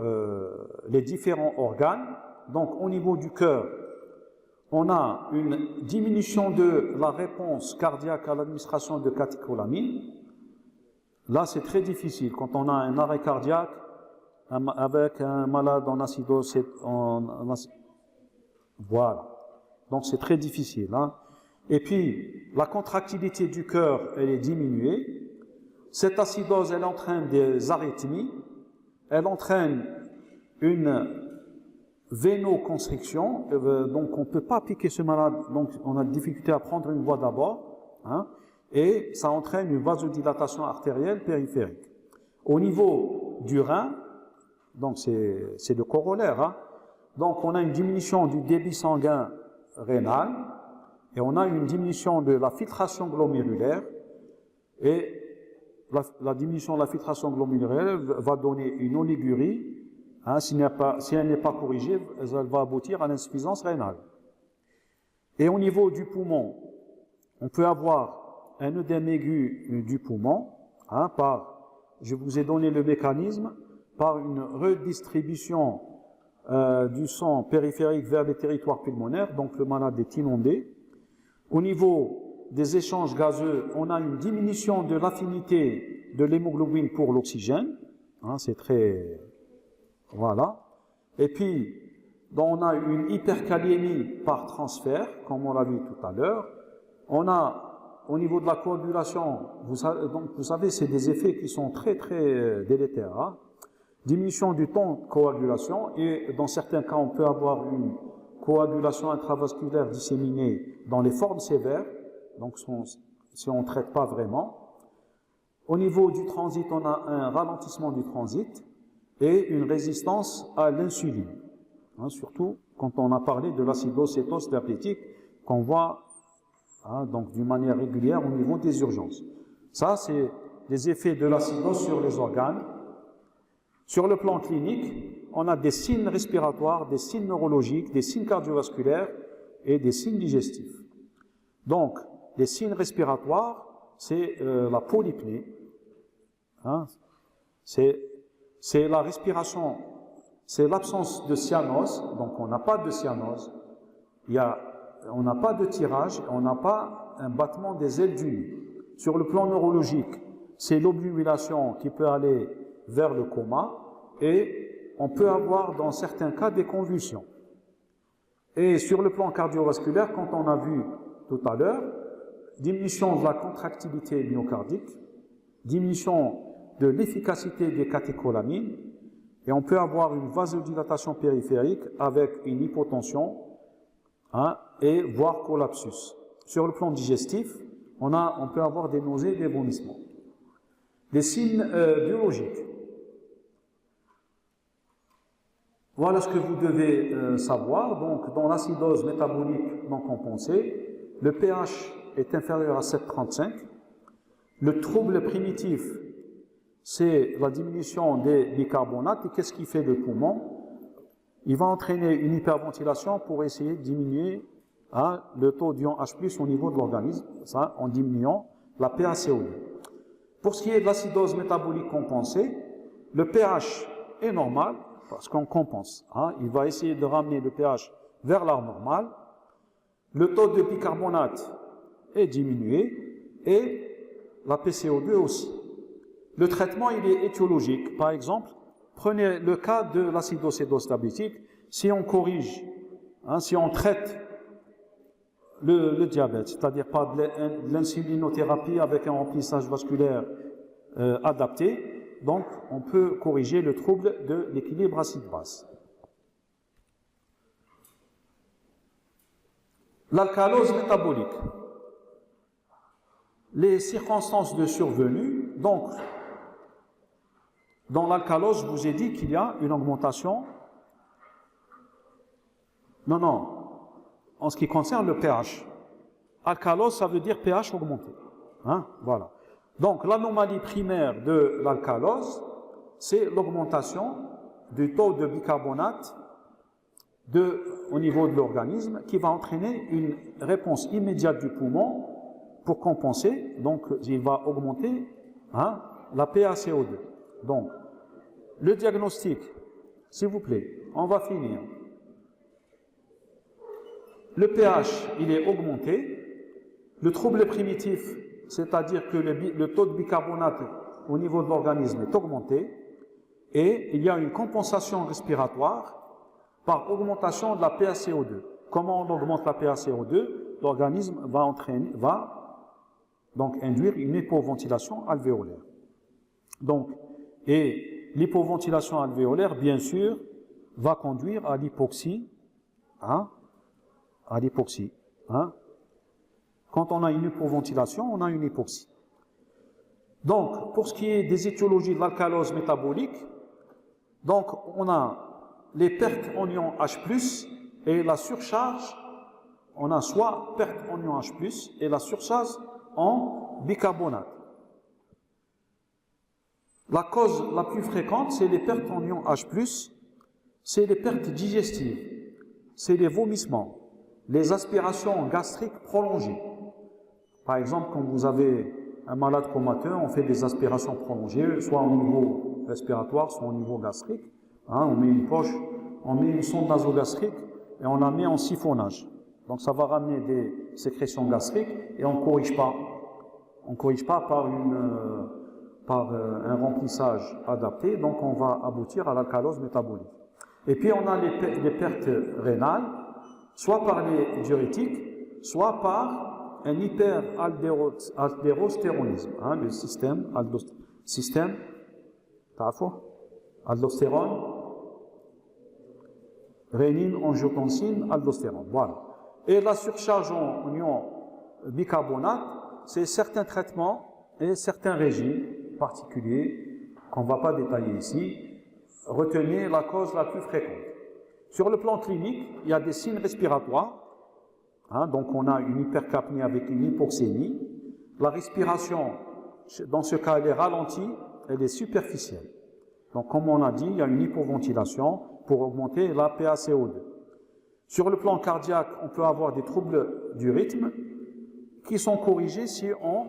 les différents organes. Donc au niveau du cœur, on a une diminution de la réponse cardiaque à l'administration de catécholamine. Là, c'est très difficile. Quand on a un arrêt cardiaque avec un malade en acidose, voilà. Donc, c'est très difficile. Hein. Et puis, la contractilité du cœur, elle est diminuée. Cette acidose, elle entraîne des arythmies. Elle entraîne une vénoconstriction, donc on ne peut pas piquer ce malade, donc on a des difficultés à prendre une voie d'abord, hein, et ça entraîne une vasodilatation artérielle périphérique. Au niveau du rein, donc c'est le corollaire, hein, donc on a une diminution du débit sanguin rénal, et on a une diminution de la filtration glomérulaire, et la diminution de la filtration glomérulaire va donner une oligurie. Hein, si elle n'est pas corrigée, elle va aboutir à l'insuffisance rénale. Et au niveau du poumon, on peut avoir un œdème aigu du poumon, hein, je vous ai donné le mécanisme, par une redistribution du sang périphérique vers les territoires pulmonaires, donc le malade est inondé. Au niveau des échanges gazeux, on a une diminution de l'affinité de l'hémoglobine pour l'oxygène, hein, c'est très... Voilà. Et puis, on a une hyperkaliémie par transfert, comme on l'a vu tout à l'heure. On a, au niveau de la coagulation, vous savez, c'est des effets qui sont très, très délétères. Hein. Diminution du temps de coagulation, et dans certains cas, on peut avoir une coagulation intravasculaire disséminée dans les formes sévères, donc si on ne traite pas vraiment. Au niveau du transit, on a un ralentissement du transit, et une résistance à l'insuline. Hein, surtout quand on a parlé de l'acidocétose diabétique qu'on voit donc d'une manière régulière au niveau des urgences. Ça, c'est les effets de l'acidose sur les organes. Sur le plan clinique, on a des signes respiratoires, des signes neurologiques, des signes cardiovasculaires et des signes digestifs. Donc, les signes respiratoires, c'est la polypnée. Hein, c'est la respiration, c'est l'absence de cyanose, donc on n'a pas de cyanose, on n'a pas de tirage, on n'a pas un battement des ailes du nez. Sur le plan neurologique, c'est l'obnubilation qui peut aller vers le coma, et on peut avoir dans certains cas des convulsions. Et sur le plan cardiovasculaire, quand on a vu tout à l'heure, diminution de la contractilité myocardique, diminution de l'efficacité des catécholamines, et on peut avoir une vasodilatation périphérique avec une hypotension, hein, et voire collapsus. Sur le plan digestif, on peut avoir des nausées et des vomissements. Les signes biologiques. Voilà ce que vous devez savoir. Donc, dans l'acidose métabolique non compensée, le pH est inférieur à 7,35. Le trouble primitif, c'est la diminution des bicarbonates. Et qu'est-ce qui fait le poumon? Il va entraîner une hyperventilation pour essayer de diminuer le taux d'ion H+ au niveau de l'organisme, ça en diminuant la PaCO2. Pour ce qui est de l'acidose métabolique compensée, le pH est normal parce qu'on compense. Il va essayer de ramener le pH vers la normale. Le taux de bicarbonate est diminué et la PCO2 aussi. Le traitement, il est étiologique. Par exemple, prenez le cas de l'acidocétose diabétique. Si on corrige, si on traite le diabète, c'est-à-dire pas de l'insulinothérapie avec un remplissage vasculaire adapté, donc on peut corriger le trouble de l'équilibre acide-base. L'alcalose métabolique. Les circonstances de survenue, donc, dans l'alcalose, je vous ai dit qu'il y a une augmentation. Non, en ce qui concerne le pH. Alcalose, ça veut dire pH augmenté. Voilà. Donc, l'anomalie primaire de l'alcalose, c'est l'augmentation du taux de bicarbonate au niveau de l'organisme qui va entraîner une réponse immédiate du poumon pour compenser. Donc, il va augmenter la PaCO2. Donc, le diagnostic, s'il vous plaît, on va finir. Le pH, il est augmenté. Le trouble primitif, c'est-à-dire que le taux de bicarbonate au niveau de l'organisme est augmenté. Et il y a une compensation respiratoire par augmentation de la PaCO2. Comment on augmente la PaCO2? L'organisme va donc induire une hypoventilation alvéolaire. Donc, et l'hypoventilation alvéolaire, bien sûr, va conduire à l'hypoxie. À l'hypoxie. Quand on a une hypoventilation, on a une hypoxie. Donc, pour ce qui est des étiologies de l'alcalose métabolique, donc on a les pertes en ion H+, et la surcharge, on a soit perte en ion H+, et la surcharge en bicarbonate. La cause la plus fréquente, c'est les pertes en ion H+, c'est les pertes digestives, c'est les vomissements, les aspirations gastriques prolongées. Par exemple, quand vous avez un malade comateux, on fait des aspirations prolongées, soit au niveau respiratoire, soit au niveau gastrique. On met une poche, on met une sonde nasogastrique et on la met en siphonnage. Donc ça va ramener des sécrétions gastriques et on ne corrige pas. On ne corrige pas par un remplissage adapté, donc on va aboutir à l'alcalose métabolique. Et puis on a les pertes rénales, soit par les diurétiques, soit par un hyperaldérostéronisme, le système aldostérone, rénine, angiotensine, aldostérone. Voilà. Et la surcharge en ion bicarbonate, c'est certains traitements et certains régimes particuliers qu'on ne va pas détailler ici. Retenez la cause la plus fréquente. Sur le plan clinique, il y a des signes respiratoires. Donc on a une hypercapnie avec une hypoxémie. La respiration, dans ce cas, elle est ralentie, elle est superficielle. Donc comme on a dit, il y a une hypoventilation pour augmenter la PaCO2. Sur le plan cardiaque, on peut avoir des troubles du rythme qui sont corrigés si on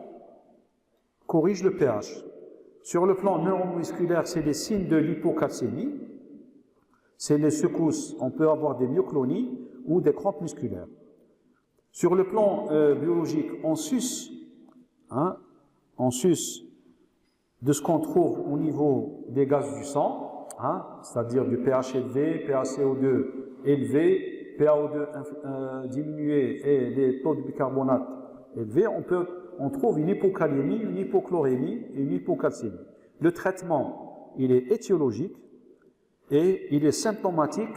corrige le pH. Sur le plan neuromusculaire, c'est les signes de l'hypocalcémie. C'est les secousses, on peut avoir des myoclonies ou des crampes musculaires. Sur le plan biologique, on suce de ce qu'on trouve au niveau des gaz du sang, c'est-à-dire du pH élevé, PaCO2 élevé, PaO2 diminué et les taux de bicarbonate élevés, on trouve une hypocalémie, une hypochlorémie et une hypocalcémie. Le traitement, il est étiologique et il est symptomatique.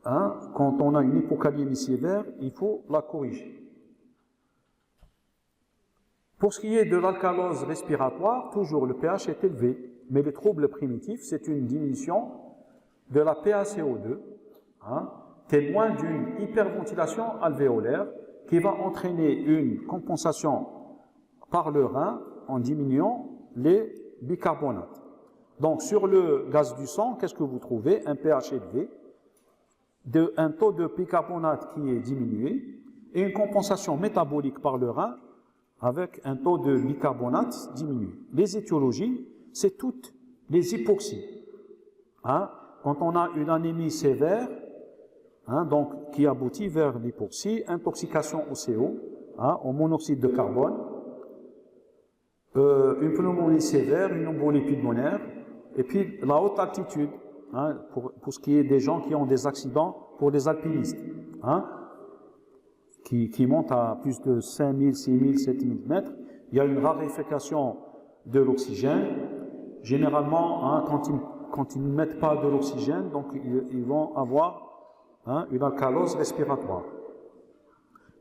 Quand on a une hypocalémie sévère, il faut la corriger. Pour ce qui est de l'alcalose respiratoire, toujours le pH est élevé, mais le trouble primitif, c'est une diminution de la PaCO2, hein, témoin d'une hyperventilation alvéolaire qui va entraîner une compensation par le rein en diminuant les bicarbonates. Donc sur le gaz du sang, qu'est-ce que vous trouvez? Un pH élevé, un taux de bicarbonate qui est diminué et une compensation métabolique par le rein avec un taux de bicarbonate diminué. Les étiologies, c'est toutes les hypoxies. Hein? Quand on a une anémie sévère, hein, donc qui aboutit vers l'hypoxie, intoxication au CO, hein, au monoxyde de carbone, une pneumonie sévère, une embolie pulmonaire, et puis la haute altitude, hein, pour ce qui est des gens qui ont des accidents, pour les alpinistes, hein, qui montent à plus de 5000, 6000, 7000 mètres, il y a une raréfaction de l'oxygène. Généralement, hein, quand ils ne mettent pas de l'oxygène, donc ils vont avoir, hein, une alcalose respiratoire.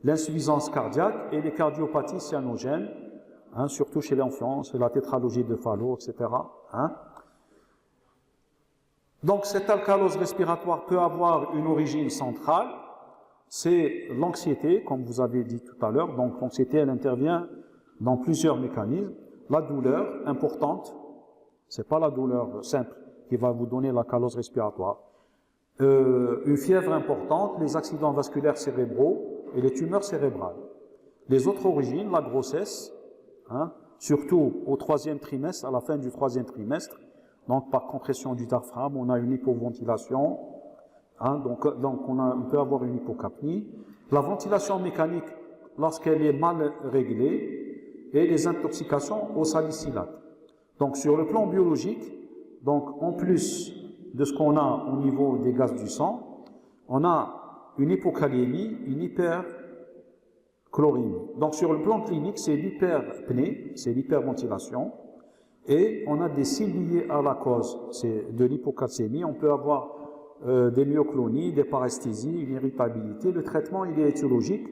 L'insuffisance cardiaque et les cardiopathies cyanogènes, hein, surtout chez l'enfant, c'est la tétralogie de Fallot, etc. Hein. Donc cette alcalose respiratoire peut avoir une origine centrale, c'est l'anxiété, comme vous avez dit tout à l'heure. Donc l'anxiété, elle intervient dans plusieurs mécanismes. La douleur importante, c'est pas la douleur simple qui va vous donner l'alcalose respiratoire. Une fièvre importante, les accidents vasculaires cérébraux et les tumeurs cérébrales. Les autres origines, la grossesse, hein, surtout au 3e trimestre, à la fin du 3e trimestre, donc par compression du diaphragme, on a une hypoventilation, hein, donc on peut avoir une hypocapnie. La ventilation mécanique, lorsqu'elle est mal réglée, et les intoxications au salicylate. Donc sur le plan biologique, donc en plus de ce qu'on a au niveau des gaz du sang, on a une hypokaliémie, une hyperchlorémie. Donc sur le plan clinique, c'est l'hyperpnée, c'est l'hyperventilation, et on a des signes liés à la cause, c'est de l'hypocalcémie. On peut avoir des myoclonies, des paresthésies, une irritabilité. Le traitement, il est étiologique.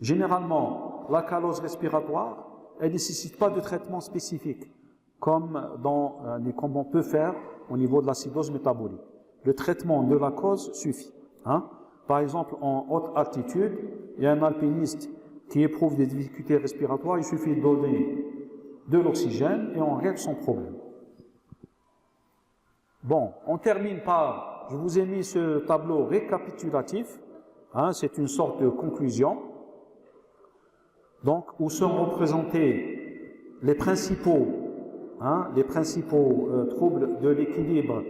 Généralement, l'alcalose respiratoire, elle ne nécessite pas de traitement spécifique, comme on peut faire au niveau de l'acidose métabolique. Le traitement de la cause suffit. Hein? Par exemple, en haute altitude, il y a un alpiniste qui éprouve des difficultés respiratoires, il suffit de donner de l'oxygène et on règle son problème. Bon, on termine par, je vous ai mis ce tableau récapitulatif, hein, c'est une sorte de conclusion, donc où sont représentés les principaux, hein, troubles de l'équilibre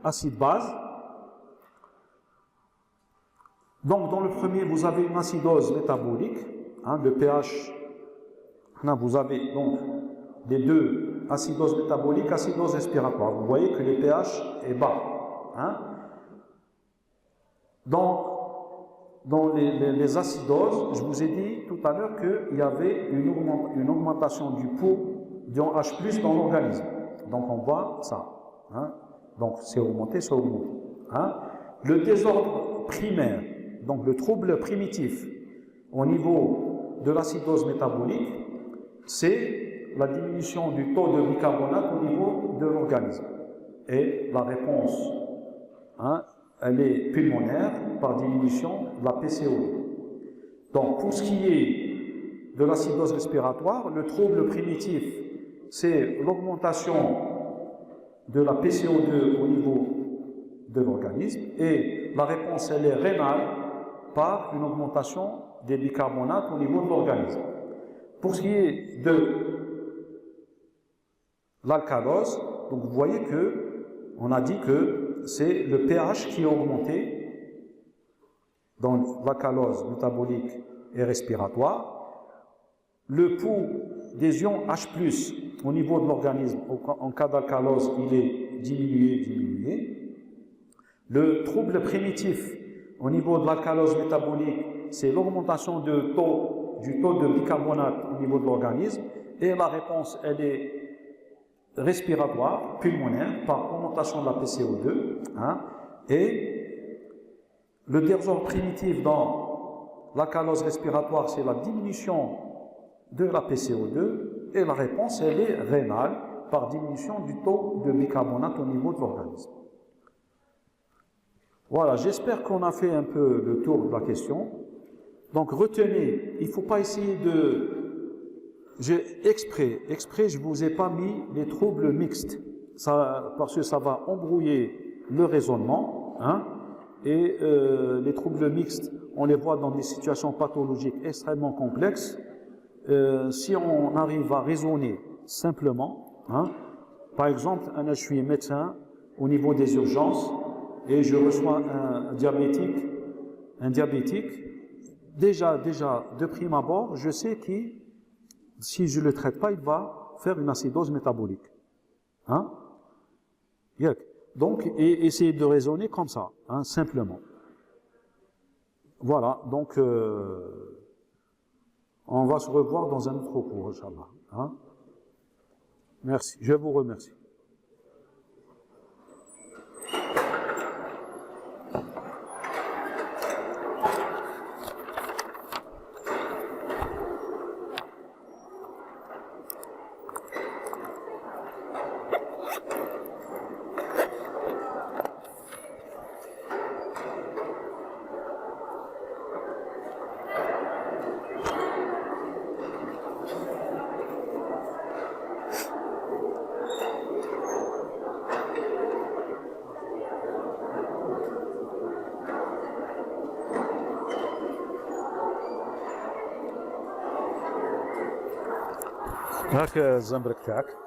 acide-base. Donc dans le premier, vous avez une acidose métabolique, hein, le pH. Là, vous avez donc les deux, acidose métabolique, acidose respiratoire. Vous voyez que le pH est bas. Hein? Dans les acidoses, je vous ai dit tout à l'heure qu'il y avait une augmentation du pouls d'ion H+, dans l'organisme. Donc on voit ça. Hein? Donc c'est augmenté, c'est augmenté. Hein? Le désordre primaire, donc le trouble primitif au niveau de l'acidose métabolique, c'est la diminution du taux de bicarbonate au niveau de l'organisme. Et la réponse, hein, elle est pulmonaire par diminution de la PCO2. Donc, pour ce qui est de l'acidose respiratoire, le trouble primitif, c'est l'augmentation de la PCO2 au niveau de l'organisme. Et la réponse, elle est rénale par une augmentation des bicarbonates au niveau de l'organisme. Pour ce qui est de l'alcalose, donc vous voyez que on a dit que c'est le pH qui est augmenté dans l'alcalose métabolique et respiratoire. Le pouls des ions H+, au niveau de l'organisme, en cas d'alcalose, il est diminué. Le trouble primitif au niveau de l'alcalose métabolique, c'est l'augmentation du taux de bicarbonate au niveau de l'organisme, et la réponse, elle est respiratoire, pulmonaire, par augmentation de la PCO2, hein, et le désordre primitif dans l'alcalose respiratoire, c'est la diminution de la PCO2, et la réponse, elle est rénale, par diminution du taux de bicarbonate au niveau de l'organisme. Voilà, j'espère qu'on a fait un peu le tour de la question. Donc retenez, il ne faut pas essayer de... Exprès, je ne vous ai pas mis les troubles mixtes, parce que ça va embrouiller le raisonnement, hein, et les troubles mixtes, on les voit dans des situations pathologiques extrêmement complexes. Si on arrive à raisonner simplement, hein, par exemple, je suis médecin au niveau des urgences et je reçois un diabétique, déjà, de prime abord, je sais que si je ne le traite pas, il va faire une acidose métabolique. Hein? Donc, et essayez de raisonner comme ça, hein, simplement. Voilà, donc on va se revoir dans un autre cours, Inch'Allah. Hein? Merci, je vous remercie. هاك الزنبرك تاعك